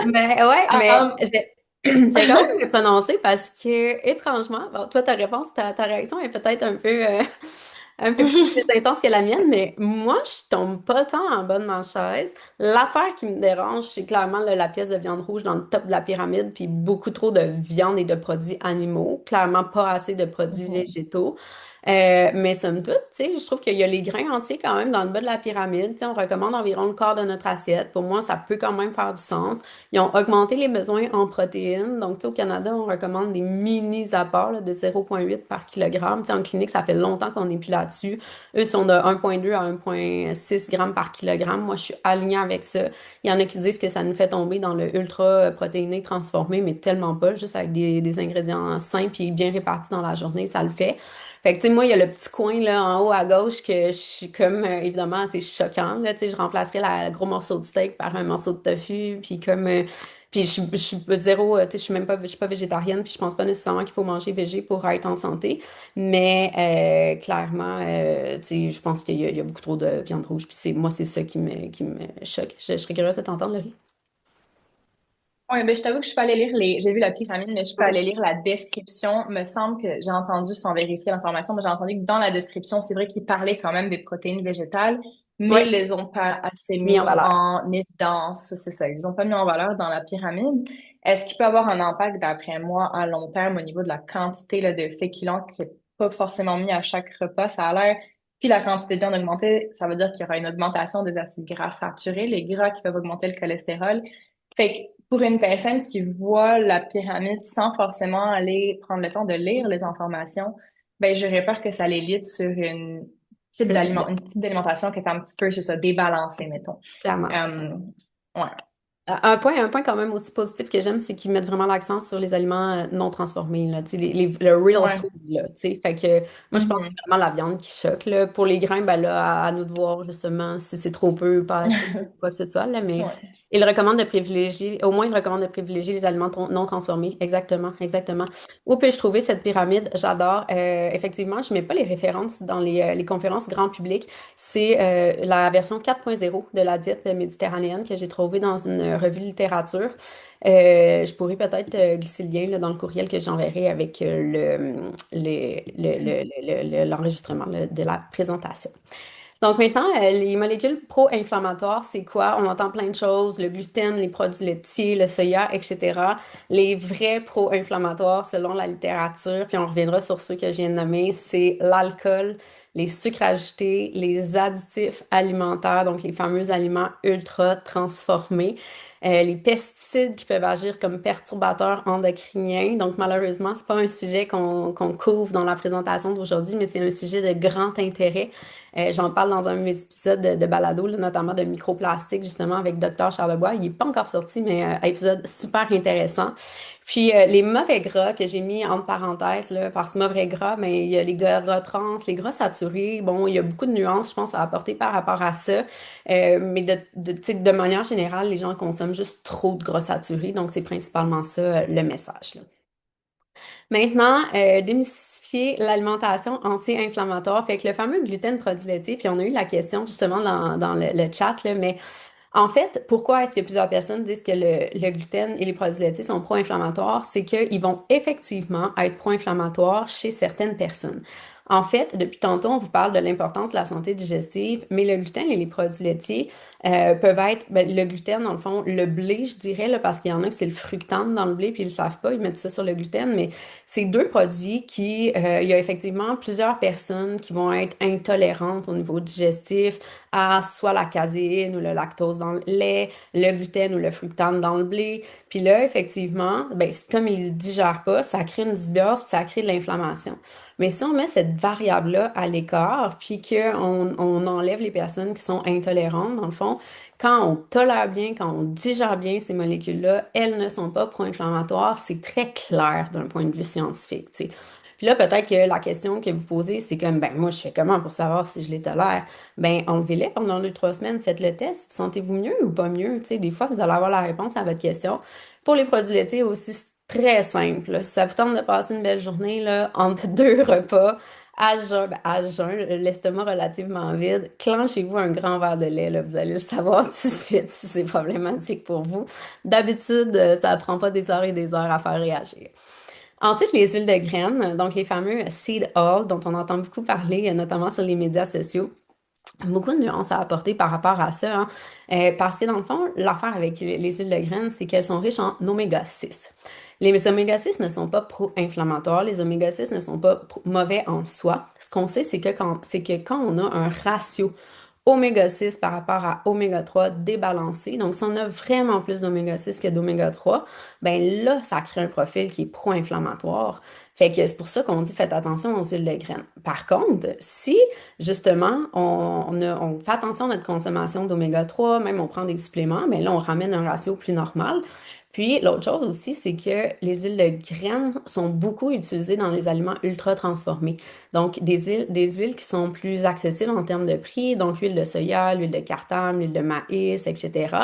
Mais ouais, mais Um, j'ai quand même me prononcer parce que, étrangement, bon, toi, ta réponse, ta réaction est peut-être un peu plus intense que la mienne, mais moi, je tombe pas tant en bas de ma chaise. L'affaire qui me dérange, c'est clairement là, la pièce de viande rouge dans le top de la pyramide, puis beaucoup trop de viande et de produits animaux, clairement pas assez de produits Mhm. végétaux. Mais somme toute, tu sais, je trouve qu'il y a les grains entiers quand même dans le bas de la pyramide. Tu sais, on recommande environ le quart de notre assiette. Pour moi, ça peut quand même faire du sens. Ils ont augmenté les besoins en protéines. Donc, tu sais, au Canada, on recommande des mini apports là, de 0,8 par kilogramme. Tu sais, en clinique, ça fait longtemps qu'on n'est plus là-dessus. Eux sont de 1,2 à 1,6 grammes par kilogramme. Moi, je suis alignée avec ça. Il y en a qui disent que ça nous fait tomber dans le ultra protéiné transformé, mais tellement pas. Juste avec des ingrédients sains puis bien répartis dans la journée, ça le fait. Fait que, tu sais, moi, il y a le petit coin, là, en haut à gauche que je suis comme, évidemment, assez choquant, là. Tu sais, je remplacerais le gros morceau de steak par un morceau de tofu, puis comme, puis je suis zéro, tu sais, je suis même pas, je suis pas végétarienne, puis je pense pas nécessairement qu'il faut manger végé pour être en santé. Mais, clairement, tu sais, je pense qu'il y a beaucoup trop de viande rouge, puis moi, c'est ça qui me choque. Je serais curieuse de t'entendre, Laurie. Ouais, ben, je t'avoue que je suis pas allée lire j'ai vu la pyramide, mais je suis pas allée lire la description. Me semble que j'ai entendu, sans vérifier l'information, mais j'ai entendu que dans la description, c'est vrai qu'ils parlaient quand même des protéines végétales, mais Ouais, ils les ont pas assez mis en mis valeur. en évidence. C'est ça. Ils ont pas mis en valeur dans la pyramide. Est-ce qu'il peut avoir un impact, d'après moi, à long terme au niveau de la quantité, là, de féculents qui est pas forcément mis à chaque repas? Ça a l'air. Puis la quantité de viande augmentée, ça veut dire qu'il y aura une augmentation des acides gras saturés, les gras qui peuvent augmenter le cholestérol. Fait que pour une personne qui voit la pyramide sans forcément aller prendre le temps de lire les informations, ben j'aurais peur que ça l'élite sur Je sais bien, une type d'alimentation qui est un petit peu, c'est ça, débalancée, mettons. clairement. Euh, ouais. Un point quand même aussi positif que j'aime, c'est qu'ils mettent vraiment l'accent sur les aliments non transformés, là, tu sais, le real Ouais. food, là, tu sais. Fait que moi, je pense que c'est Mhm. vraiment la viande qui choque, là. Pour les grains, ben là, à nous de voir justement si c'est trop peu, pas assez, quoi que ce soit, là. Mais Ouais. ils recommandent de privilégier, au moins, ils recommandent de privilégier les aliments non transformés. Exactement, exactement. Où peux-je trouver cette pyramide? J'adore. Effectivement, je mets pas les références dans les conférences grand public. C'est la version 4.0 de la diète méditerranéenne que j'ai trouvée dans une revue de littérature. Je pourrais peut-être glisser le lien là, dans le courriel que j'enverrai avec l'enregistrement là, de la présentation. Donc maintenant, les molécules pro-inflammatoires, c'est quoi? On entend plein de choses, le gluten, les produits laitiers, le soya, etc. Les vrais pro-inflammatoires, selon la littérature, puis on reviendra sur ceux que je viens de nommer, c'est l'alcool, les sucres ajoutés, les additifs alimentaires, donc les fameux aliments ultra transformés, les pesticides qui peuvent agir comme perturbateurs endocriniens. Donc malheureusement, c'est pas un sujet qu'on couvre dans la présentation d'aujourd'hui, mais c'est un sujet de grand intérêt. J'en parle dans un de mes épisodes de balado, là, notamment de microplastique, justement, avec Dr. Charlebois. Il n'est pas encore sorti, mais épisode super intéressant. Puis les mauvais gras que j'ai mis entre parenthèses, là, parce que mauvais gras, mais il y a les gras trans, les gras saturés. Bon, il y a beaucoup de nuances, je pense, à apporter par rapport à ça. Mais tu sais, de manière générale, les gens consomment juste trop de gras saturés. Donc, c'est principalement ça le message, là. Maintenant, démystifier l'alimentation anti-inflammatoire. Fait que le fameux gluten produit laitier, puis on a eu la question justement dans le chat, là, mais en fait, pourquoi est-ce que plusieurs personnes disent que le gluten et les produits laitiers sont pro-inflammatoires? C'est qu'ils vont effectivement être pro-inflammatoires chez certaines personnes. En fait, depuis tantôt, on vous parle de l'importance de la santé digestive, mais le gluten et les produits laitiers peuvent être, ben, le gluten, dans le fond, le blé, je dirais, là, parce qu'il y en a que c'est le fructane dans le blé, puis ils le savent pas, ils mettent ça sur le gluten, mais c'est deux produits il y a effectivement plusieurs personnes qui vont être intolérantes au niveau digestif à soit la caséine ou le lactose dans le lait, le gluten ou le fructane dans le blé. Puis là, effectivement, ben, comme ils ne digèrent pas, ça crée une dysbiose, puis ça crée de l'inflammation. Mais si on met cette cette variable-là à l'écart, puis qu'on enlève les personnes qui sont intolérantes, dans le fond, quand on tolère bien, quand on digère bien ces molécules-là, elles ne sont pas pro-inflammatoires. C'est très clair d'un point de vue scientifique, tu sais. Puis là, peut-être que la question que vous posez, c'est comme, ben, moi, je fais comment pour savoir si je les tolère? Ben, enlevez-les pendant 2, 3 semaines, faites le test. Sentez-vous mieux ou pas mieux? Tu sais, des fois, vous allez avoir la réponse à votre question. Pour les produits laitiers aussi, c'est très simple, là. Si ça vous tente de passer une belle journée, là, entre deux repas, à jeun, l'estomac relativement vide, clenchez-vous un grand verre de lait, là. Vous allez le savoir tout de suite si c'est problématique pour vous. D'habitude, ça ne prend pas des heures et des heures à faire réagir. Ensuite, les huiles de graines, donc les fameux seed oil dont on entend beaucoup parler, notamment sur les médias sociaux. Beaucoup de nuances à apporter par rapport à ça, hein. Parce que dans le fond, l'affaire avec les huiles de graines, c'est qu'elles sont riches en oméga 6. Les oméga 6 ne sont pas pro-inflammatoires, les oméga 6 ne sont pas mauvais en soi. Ce qu'on sait, c'est que quand on a un ratio oméga 6 par rapport à oméga 3 débalancé, donc si on a vraiment plus d'oméga 6 que d'oméga 3, ben là, ça crée un profil qui est pro-inflammatoire. Fait que c'est pour ça qu'on dit faites attention aux huiles de graines. Par contre, si justement on fait attention à notre consommation d'oméga 3, même on prend des suppléments, mais là on ramène un ratio plus normal. Puis l'autre chose aussi, c'est que les huiles de graines sont beaucoup utilisées dans les aliments ultra transformés. Donc des huiles qui sont plus accessibles en termes de prix, donc l'huile de soya, l'huile de cartame, l'huile de maïs, etc.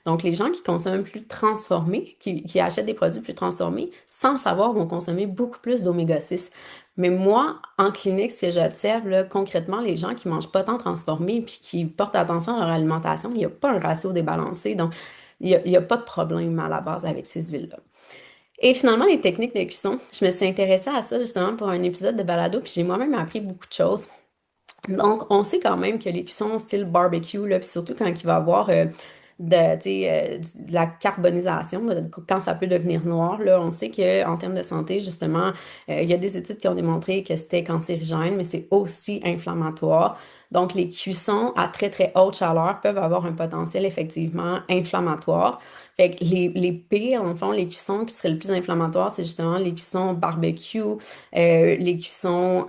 Donc les gens qui consomment plus transformés, qui achètent des produits plus transformés, sans savoir, vont consommer beaucoup plus d'oméga 6. Mais moi, en clinique, ce que j'observe, là, concrètement, les gens qui mangent pas tant transformés puis qui portent attention à leur alimentation, il n'y a pas un ratio débalancé. Donc, il y a pas de problème à la base avec ces huiles-là. Et finalement, les techniques de cuisson. Je me suis intéressée à ça justement pour un épisode de balado, puis j'ai moi-même appris beaucoup de choses. Donc, on sait quand même que les cuissons style barbecue, là, puis surtout quand il va y avoir tu sais, de la carbonisation, là, quand ça peut devenir noir, là, on sait qu'en termes de santé, justement, il y a des études qui ont démontré que c'était cancérigène, mais c'est aussi inflammatoire. Donc, les cuissons à très, très haute chaleur peuvent avoir un potentiel effectivement inflammatoire. Fait que les pires, en fond, les cuissons qui seraient le plus inflammatoires, c'est justement les cuissons barbecue, les cuissons,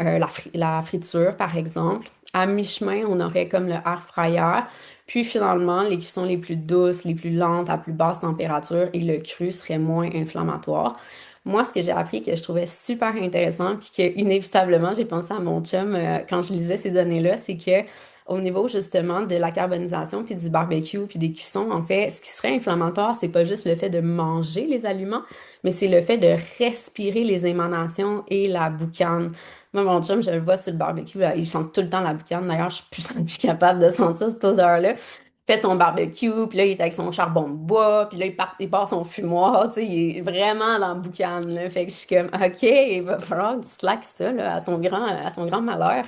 la friture, par exemple. À mi-chemin, on aurait comme le air fryer. Puis finalement, les cuissons les plus douces, les plus lentes, à plus basse température et le cru serait moins inflammatoire. Moi, ce que j'ai appris que je trouvais super intéressant, puis que inévitablement, j'ai pensé à mon chum quand je lisais ces données-là, c'est que au niveau justement de la carbonisation, puis du barbecue, puis des cuissons, en fait, ce qui serait inflammatoire, c'est pas juste le fait de manger les aliments, mais c'est le fait de respirer les émanations et la boucane. Moi, mon chum, je le vois sur le barbecue, là, il sent tout le temps la boucane. D'ailleurs, je suis plus capable de sentir cette odeur-là. Il fait son barbecue, puis là, il est avec son charbon de bois, puis là, il part son fumoir, tu sais, il est vraiment dans la boucane, là. Fait que je suis comme, OK, il va falloir que tu slackes ça, là, à son grand malheur.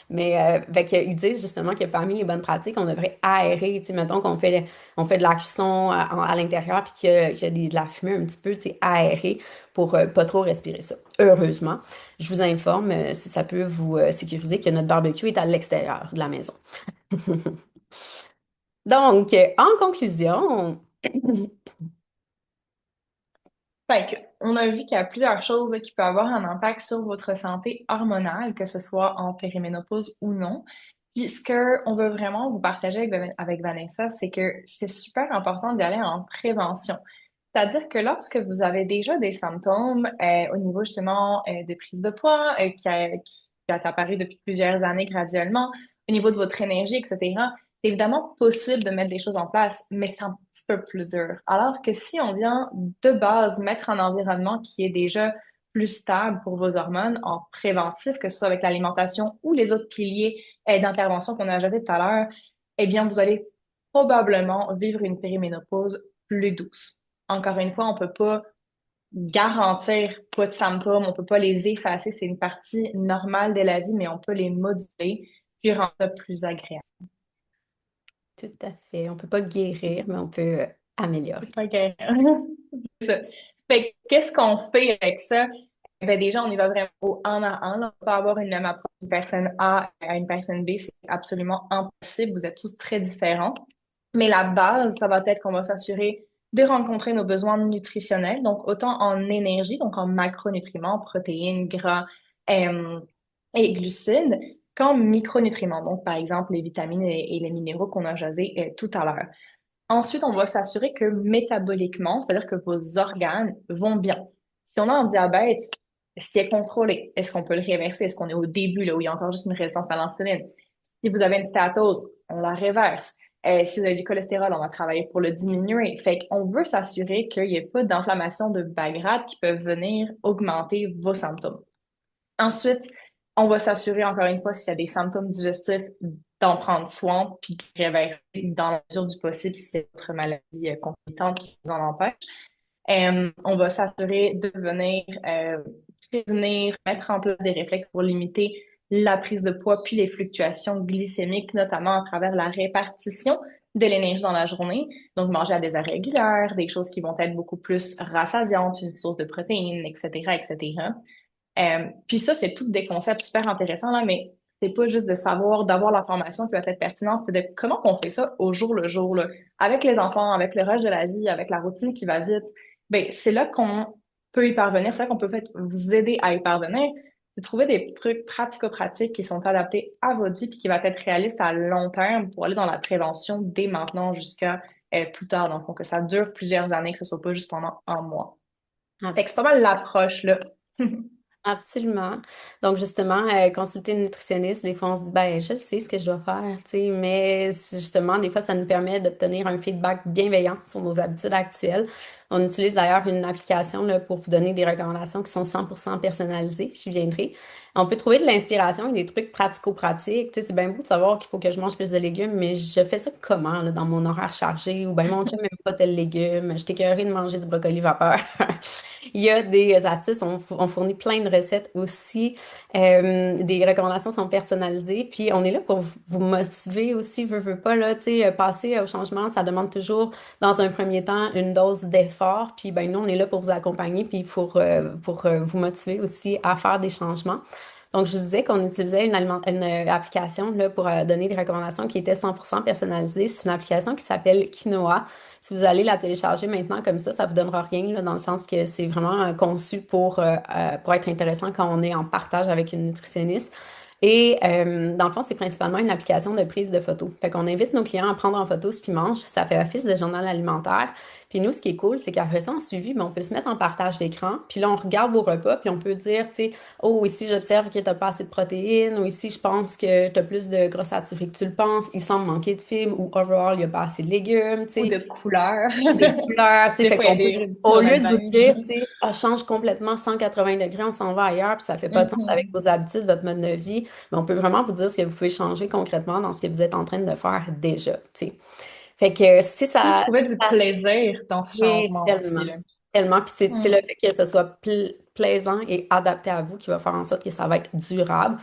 Mais, fait qu'ils disent justement que parmi les bonnes pratiques, on devrait aérer, tu sais, mettons on fait de la cuisson à l'intérieur, puis qu'il y a de la fumée un petit peu, tu sais, aérer pour pas trop respirer ça. Heureusement, je vous informe si ça peut vous sécuriser que notre barbecue est à l'extérieur de la maison. Donc, en conclusion, Fait que, on a vu qu'il y a plusieurs choses là, qui peuvent avoir un impact sur votre santé hormonale, que ce soit en périménopause ou non. Puis ce que on veut vraiment vous partager avec Vanessa, c'est que c'est super important d'y aller en prévention. C'est-à-dire que lorsque vous avez déjà des symptômes au niveau justement de prise de poids qui a apparu depuis plusieurs années graduellement, au niveau de votre énergie, etc., c'est évidemment possible de mettre des choses en place, mais c'est un petit peu plus dur. Alors que si on vient de base mettre un environnement qui est déjà plus stable pour vos hormones en préventif, que ce soit avec l'alimentation ou les autres piliers d'intervention qu'on a jasé tout à l'heure, eh bien, vous allez probablement vivre une périménopause plus douce. Encore une fois, on peut pas garantir pas de symptômes, on peut pas les effacer, c'est une partie normale de la vie, mais on peut les moduler puis rendre ça plus agréable. tout à fait, on peut pas guérir, mais on peut améliorer. OK. C'est ça. Fait que, qu'est-ce qu'on fait avec ça? Ben déjà, on y va vraiment au un à un, là. On peut pas avoir une même approche d'une personne A à une personne B, c'est absolument impossible. Vous êtes tous très différents. Mais la base, ça va être qu'on va s'assurer de rencontrer nos besoins nutritionnels, donc autant en énergie, donc en macronutriments, protéines, gras, et glucides comme micronutriments. Donc, par exemple, les vitamines et les minéraux qu'on a jasé tout à l'heure. Ensuite, on va s'assurer que métaboliquement, c'est-à-dire que vos organes vont bien. Si on a un diabète, est-ce qu'il est contrôlé? Est-ce qu'on peut le réverser? Est-ce qu'on est au début, là, où il y a encore juste une résistance à l'insuline? Si vous avez une stéatose, on la réverse. Si vous avez du cholestérol, on va travailler pour le diminuer. Fait qu'on veut s'assurer qu'il n'y ait pas d'inflammation de bas grade qui peuvent venir augmenter vos symptômes. Ensuite, on va s'assurer, encore une fois, s'il y a des symptômes digestifs, d'en prendre soin, puis de réverser dans la mesure du possible si c'est votre maladie concomitante qui vous en empêche. On va s'assurer de venir prévenir, mettre en place des réflexes pour limiter la prise de poids puis les fluctuations glycémiques, notamment à travers la répartition de l'énergie dans la journée. Donc, manger à des heures régulières, des choses qui vont être beaucoup plus rassasiantes, une source de protéines, etc., etc. Puis ça, c'est tous des concepts super intéressants, là, mais c'est pas juste de savoir, d'avoir l'information qui va être pertinente, c'est de comment on fait ça au jour le jour, là. Avec les enfants, avec le rush de la vie, avec la routine qui va vite. Ben, c'est là qu'on peut y parvenir. C'est là qu'on peut peut-être vous aider à y parvenir. De trouver des trucs pratico-pratiques qui sont adaptés à votre vie puis qui va être réalistes à long terme pour aller dans la prévention dès maintenant jusqu'à plus tard. Donc, faut que ça dure plusieurs années, que ce soit pas juste pendant un mois. Fait que c'est pas mal l'approche, là. Absolument. Donc, justement, consulter une nutritionniste, des fois, on se dit, ben, je sais ce que je dois faire, tu sais, mais justement, des fois, ça nous permet d'obtenir un feedback bienveillant sur nos habitudes actuelles. On utilise d'ailleurs une application là, pour vous donner des recommandations qui sont 100% personnalisées, j'y viendrai. On peut trouver de l'inspiration et des trucs pratico-pratiques. Tu sais, c'est bien beau de savoir qu'il faut que je mange plus de légumes, mais je fais ça comment, là, dans mon horaire chargé, ou ben mon chum n'aime pas tel légume, je t'écœurée de manger du brocoli vapeur. Il y a des astuces, on fournit plein de recettes aussi. Des recommandations sont personnalisées. Puis on est là pour vous motiver aussi, veut pas, là, tu sais, passer au changement, ça demande toujours, dans un premier temps, une dose d'effort. Puis ben nous, on est là pour vous accompagner, puis pour vous motiver aussi à faire des changements. Donc, je vous disais qu'on utilisait une application là, pour donner des recommandations qui étaient 100% personnalisées. C'est une application qui s'appelle Quinoa. Si vous allez la télécharger maintenant comme ça vous donnera rien, là, dans le sens que c'est vraiment conçu pour être intéressant quand on est en partage avec une nutritionniste. Et dans le fond, c'est principalement une application de prise de photos. Fait qu'on invite nos clients à prendre en photo ce qu'ils mangent. Ça fait office de journal alimentaire. Puis nous, ce qui est cool, c'est qu'après ça, en suivi, ben, on peut se mettre en partage d'écran. Puis là, on regarde vos repas, puis on peut dire, tu sais, oh, ici, j'observe que tu n'as pas assez de protéines, ou ici, je pense que tu as plus de gras saturés que tu le penses, il semble manquer de fibres, ou overall, il n'y a pas assez de légumes, tu Ou sais, de couleurs. des couleurs, tu sais, Des fait fois, il y a qu'on peut, des réductions au dans lieu de vous là-dedans. dire, tu sais, ah, change complètement 180 degrés, on s'en va ailleurs, puis ça fait pas de sens avec Mhm. vos habitudes, votre mode de vie, mais on peut vraiment vous dire ce que vous pouvez changer concrètement dans ce que vous êtes en train de faire déjà, tu sais. Fait que si Puis ça, trouver du ça plaisir dans ce oui, changement aussi, tellement. là. Tellement. Puis c'est Mm. le fait que ce soit plaisant et adapté à vous qui va faire en sorte que ça va être durable.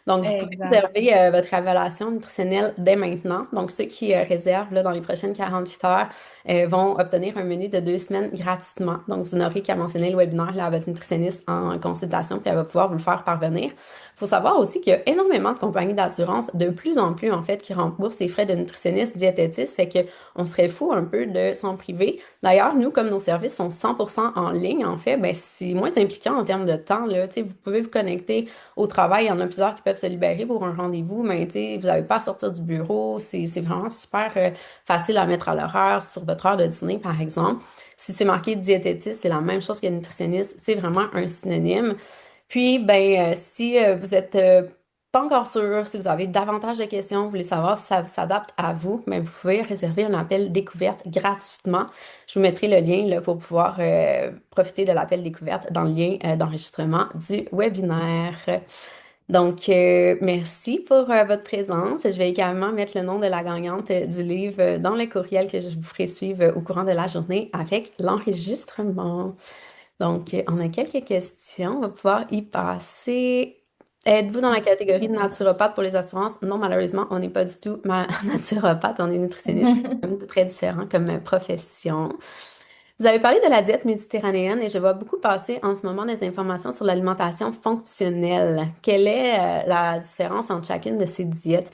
Donc, vous pouvez Exact. réserver votre évaluation nutritionnelle dès maintenant. Donc, ceux qui réservent là, dans les prochaines 48 heures vont obtenir un menu de 2 semaines gratuitement. Donc, vous n'aurez qu'à mentionner le webinaire là, à votre nutritionniste en consultation, puis elle va pouvoir vous le faire parvenir. Il faut savoir aussi qu'il y a énormément de compagnies d'assurance, de plus en plus en fait, qui remboursent les frais de nutritionniste, diététiste. Fait que on serait fou un peu de s'en priver. D'ailleurs, nous, comme nos services sont 100% en ligne, en fait, ben, c'est moins impliquant en termes de temps, là. Tu sais, vous pouvez vous connecter au travail. Il y en a plusieurs qui peuvent se libérer pour un rendez-vous, mais tu sais, vous n'avez pas à sortir du bureau. C'est vraiment super facile à mettre à l'heure sur votre heure de dîner, par exemple. Si c'est marqué diététiste, c'est la même chose que nutritionniste. C'est vraiment un synonyme. Puis, ben, si vous êtes pas encore sûr, si vous avez davantage de questions, vous voulez savoir si ça s'adapte à vous, mais vous pouvez réserver un appel découverte gratuitement. Je vous mettrai le lien là, pour pouvoir profiter de l'appel découverte dans le lien d'enregistrement du webinaire. Donc, merci pour votre présence. Je vais également mettre le nom de la gagnante du livre dans le courriel que je vous ferai suivre au courant de la journée avec l'enregistrement. Donc, on a quelques questions. On va pouvoir y passer. Êtes-vous dans la catégorie de naturopathe pour les assurances? Non, malheureusement, on n'est pas du tout naturopathe, on est nutritionniste. C'est quand même très différent comme profession. Vous avez parlé de la diète méditerranéenne et je vois beaucoup passer en ce moment des informations sur l'alimentation fonctionnelle. Quelle est la différence entre chacune de ces diètes?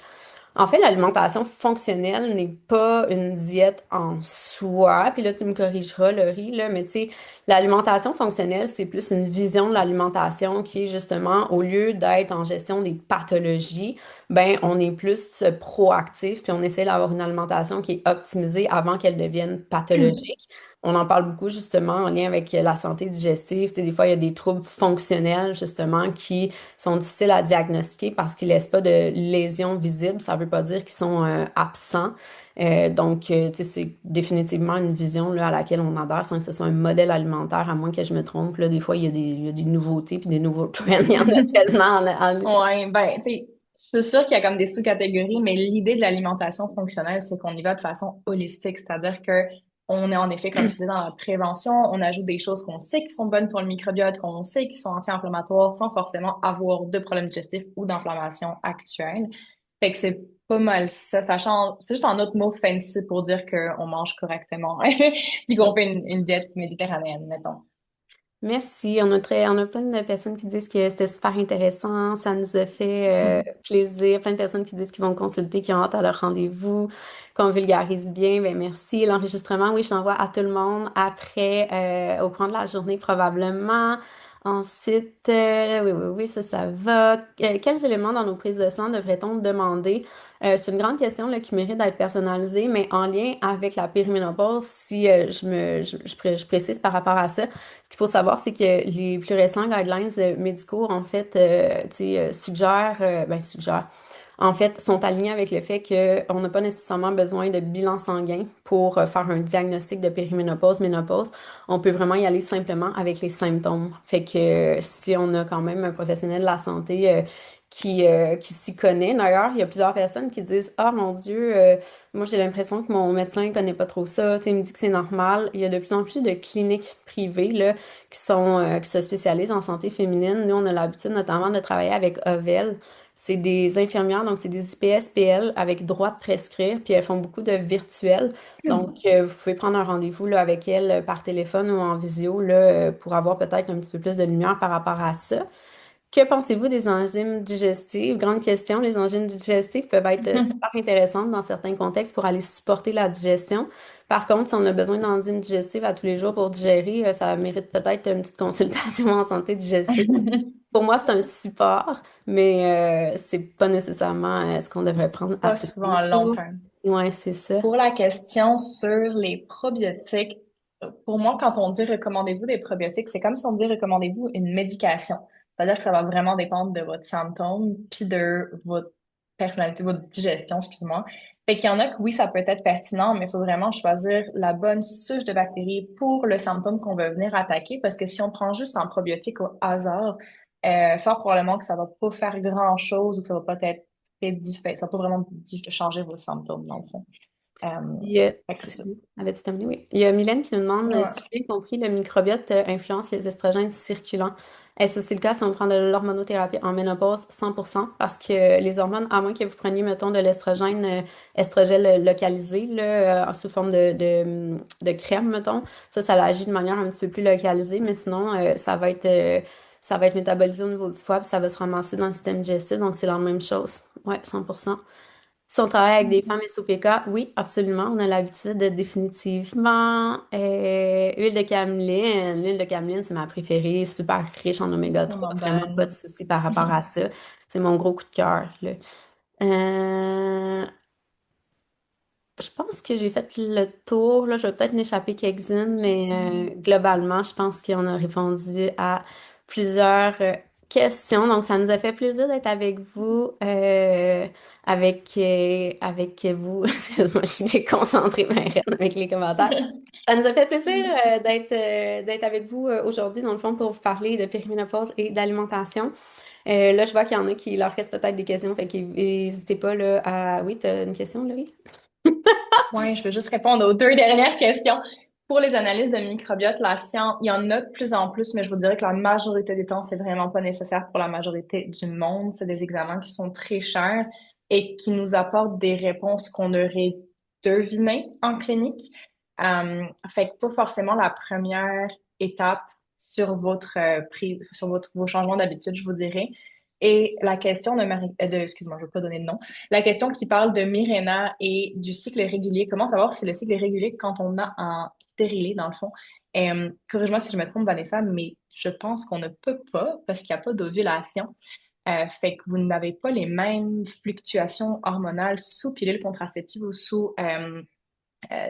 En fait, l'alimentation fonctionnelle n'est pas une diète en soi. Puis là, tu me corrigeras, Laurie, là, mais tu sais, l'alimentation fonctionnelle, c'est plus une vision de l'alimentation qui est justement, au lieu d'être en gestion des pathologies, ben, on est plus proactif, puis on essaie d'avoir une alimentation qui est optimisée avant qu'elle devienne pathologique. On en parle beaucoup justement en lien avec la santé digestive. Tu sais, des fois, il y a des troubles fonctionnels justement qui sont difficiles à diagnostiquer parce qu'ils laissent pas de lésions visibles. Ça veut pas dire qu'ils sont absents. Tu sais, c'est définitivement une vision là, à laquelle on adhère sans que ce soit un modèle alimentaire, à moins que je me trompe. Là, des fois, il y a des nouveautés puis des nouveaux trends. Il y en a tellement en nutrition. Ouais, ben, tu sais, c'est sûr qu'il y a comme des sous-catégories, mais l'idée de l'alimentation fonctionnelle, c'est qu'on y va de façon holistique, c'est-à-dire que on est en effet, comme tu disais, dans la prévention, on ajoute des choses qu'on sait qui sont bonnes pour le microbiote, qu'on sait qui sont anti-inflammatoires, sans forcément avoir de problèmes digestifs ou d'inflammation actuelle. Fait que c'est pas mal ça. Ça change, c'est juste un autre mot fancy pour dire qu'on mange correctement, puis qu'on fait une diète méditerranéenne, mettons. Merci. On a plein de personnes qui disent que c'était super intéressant. Ça nous a fait plaisir. Plein de personnes qui disent qu'ils vont consulter, qui ont hâte à leur rendez-vous, qu'on vulgarise bien. Ben, merci. L'enregistrement, oui, je l'envoie à tout le monde après, au courant de la journée probablement. Ensuite, oui, ça va. Quels éléments dans nos prises de sang devrait-on demander? C'est une grande question là, qui mérite d'être personnalisée, mais en lien avec la périménopause, si je précise par rapport à ça. Ce qu'il faut savoir, c'est que les plus récents guidelines médicaux, en fait, tu sais, suggèrent, en fait, sont alignés avec le fait qu'on n'a pas nécessairement besoin de bilan sanguin pour faire un diagnostic de périménopause, ménopause. On peut vraiment y aller simplement avec les symptômes. Fait que si on a quand même un professionnel de la santé qui s'y connaît. D'ailleurs, il y a plusieurs personnes qui disent, ah mon Dieu, moi j'ai l'impression que mon médecin ne connaît pas trop ça. Tu sais, il me dit que c'est normal. Il y a de plus en plus de cliniques privées là, qui se spécialisent en santé féminine. Nous, on a l'habitude notamment de travailler avec Ovel. C'est des infirmières, donc c'est des IPS-PL avec droit de prescrire, puis elles font beaucoup de virtuels. Donc, vous pouvez prendre un rendez-vous là, avec elles par téléphone ou en visio là, pour avoir peut-être un petit peu plus de lumière par rapport à ça. Que pensez-vous des enzymes digestives? Grande question. Les enzymes digestives peuvent être super intéressantes dans certains contextes pour aller supporter la digestion. Par contre, si on a besoin d'enzymes digestives à tous les jours pour digérer, ça mérite peut-être une petite consultation en santé digestive. Pour moi, c'est un support, mais c'est pas nécessairement ce qu'on devrait prendre à Pas tous souvent les à long jours. terme. Ouais, c'est ça. Pour la question sur les probiotiques, pour moi, quand on dit recommandez-vous des probiotiques, c'est comme si on dit recommandez-vous une médication. C'est-à-dire que ça va vraiment dépendre de votre symptôme puis de votre personnalité, votre digestion, excuse-moi. Fait qu'il y en a que oui, ça peut être pertinent, mais il faut vraiment choisir la bonne souche de bactéries pour le symptôme qu'on veut venir attaquer, parce que si on prend juste un probiotique au hasard, fort probablement que ça va pas faire grand-chose ou que ça va pas être très différent. Ça va pas vraiment changer vos symptômes, dans le fond. Il y a, Fait que c'est ça. avais-tu terminé? Oui. Il y a Mylène qui nous demande Ouais. si j'ai bien compris, le microbiote influence les estrogènes circulants. Est-ce aussi le cas si on prend de l'hormonothérapie en ménopause 100%? Parce que les hormones, à moins que vous preniez, mettons, de l'estrogène, estrogène localisé, là, sous forme de crème, mettons, ça agit de manière un petit peu plus localisée, mais sinon, ça va être métabolisé au niveau du foie, puis ça va se ramasser dans le système digestif, donc c'est la même chose. Ouais, 100%. Si on travaille avec des femmes SOPK, oui, absolument, on a l'habitude de définitivement. Huile de cameline. L'huile de cameline, c'est ma préférée, super riche en oméga 3, Vraiment vraiment pas de bonne. souci par rapport à ça. C'est mon gros coup de cœur, là. Euh, je pense que j'ai fait le tour, là. Je vais peut-être m'échapper quelques-unes, mais globalement, je pense qu'on a répondu à plusieurs questions. Donc, ça nous a fait plaisir d'être avec vous, avec vous. Excuse-moi, je suis déconcentrée, ma reine, avec les commentaires. Ça nous a fait plaisir d'être avec vous aujourd'hui, dans le fond, pour vous parler de périménopause et d'alimentation. Là, je vois qu'il y en a qui leur reste peut-être des questions, fait qu'hésitez pas là, à... Oui, tu as une question, Laurie? Ouais, je veux juste répondre aux deux dernières questions. Pour les analyses de microbiote, la science, il y en a de plus en plus, mais je vous dirais que la majorité des temps, c'est vraiment pas nécessaire pour la majorité du monde. C'est des examens qui sont très chers et qui nous apportent des réponses qu'on aurait devinées en clinique. Fait que pas forcément la première étape sur votre sur vos changements d'habitude, je vous dirais. Et la question excuse-moi, je ne vais pas donner de nom. La question qui parle de Mirena et du cycle régulier. Comment savoir si le cycle est régulier quand on a un stérilet, dans le fond? Corrige-moi si je me trompe, Vanessa, mais je pense qu'on ne peut pas parce qu'il n'y a pas d'ovulation. Fait que vous n'avez pas les mêmes fluctuations hormonales sous pilule contraceptive ou sous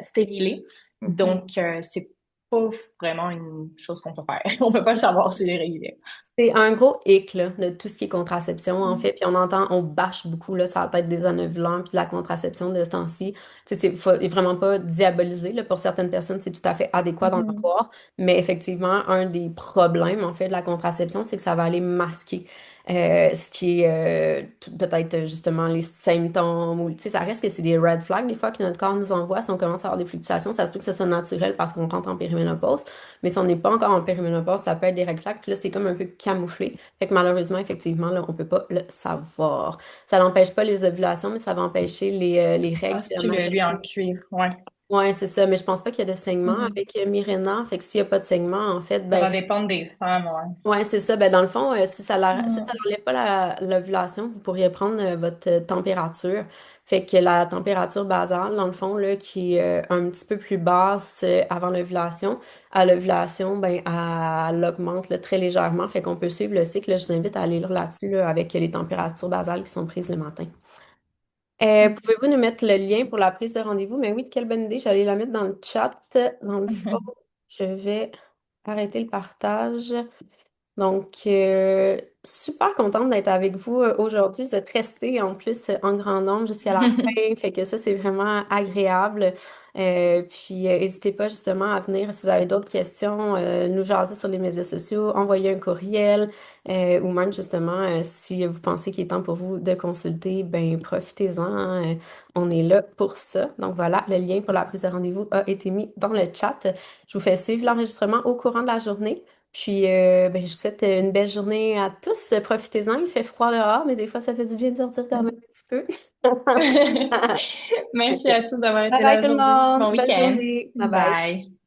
stérilet. Mhm. Donc, c'est pas vraiment une chose qu'on peut faire. On peut pas le savoir s'il est régulier. C'est un gros hic là, de tout ce qui est contraception, en fait. Puis on entend, on bâche beaucoup là, sur la tête des anovulants puis de la contraception de ce temps-ci. Tu sais, c'est vraiment pas diabolisé. Là. Pour certaines personnes, c'est tout à fait adéquat d'en Mhm. avoir. Mais effectivement, un des problèmes, en fait, de la contraception, c'est que ça va aller masquer ce qui est peut-être justement les symptômes. Ou, tu sais, ça reste que c'est des red flags des fois que notre corps nous envoie. Si on commence à avoir des fluctuations, ça se peut que ce soit naturel parce qu'on rentre en périménopause. Mais si on n'est pas encore en périménopause, ça peut être des red flags. Puis là, c'est comme un peu camouflé. Fait que malheureusement, effectivement, là, on peut pas le savoir. Ça n'empêche pas les ovulations, mais ça va empêcher les Ah, règles. si C'est la tu le lui en majorité. cuivre, ouais. Ouais, c'est ça. Mais je pense pas qu'il y a de saignement Mhm. avec Mirena. Fait que s'il y a pas de saignement, en fait, Ça ben, va dépendre des femmes, ouais. ouais, c'est ça. Ben, dans le fond, si ça Mhm. n'enlève pas l'ovulation, vous pourriez prendre votre température. Fait que la température basale, dans le fond, là, qui est un petit peu plus basse avant l'ovulation, à l'ovulation, ben, elle augmente là, très légèrement. Fait qu'on peut suivre le cycle. Je vous invite à aller lire là-dessus là, avec les températures basales qui sont prises le matin. Pouvez-vous nous mettre le lien pour la prise de rendez-vous? Mais oui, quelle bonne idée. J'allais la mettre dans le chat. Dans le fond, Mhm. je vais arrêter le partage. Donc, super contente d'être avec vous aujourd'hui. Vous êtes restés en plus en grand nombre jusqu'à la fin, fait que ça, c'est vraiment agréable. Puis, n'hésitez pas justement à venir si vous avez d'autres questions, nous jaser sur les médias sociaux, envoyer un courriel ou même justement, si vous pensez qu'il est temps pour vous de consulter, ben profitez-en. Hein, on est là pour ça. Donc voilà, le lien pour la prise de rendez-vous a été mis dans le chat. Je vous fais suivre l'enregistrement au courant de la journée. Puis, ben, je vous souhaite une belle journée à tous. Profitez-en, il fait froid dehors, mais des fois, ça fait du bien de sortir quand même un petit peu. Merci à tous d'avoir Bye été bye là tout le aujourd'hui. monde. Bon Bonne week-end. journée. Bye bye. Bye.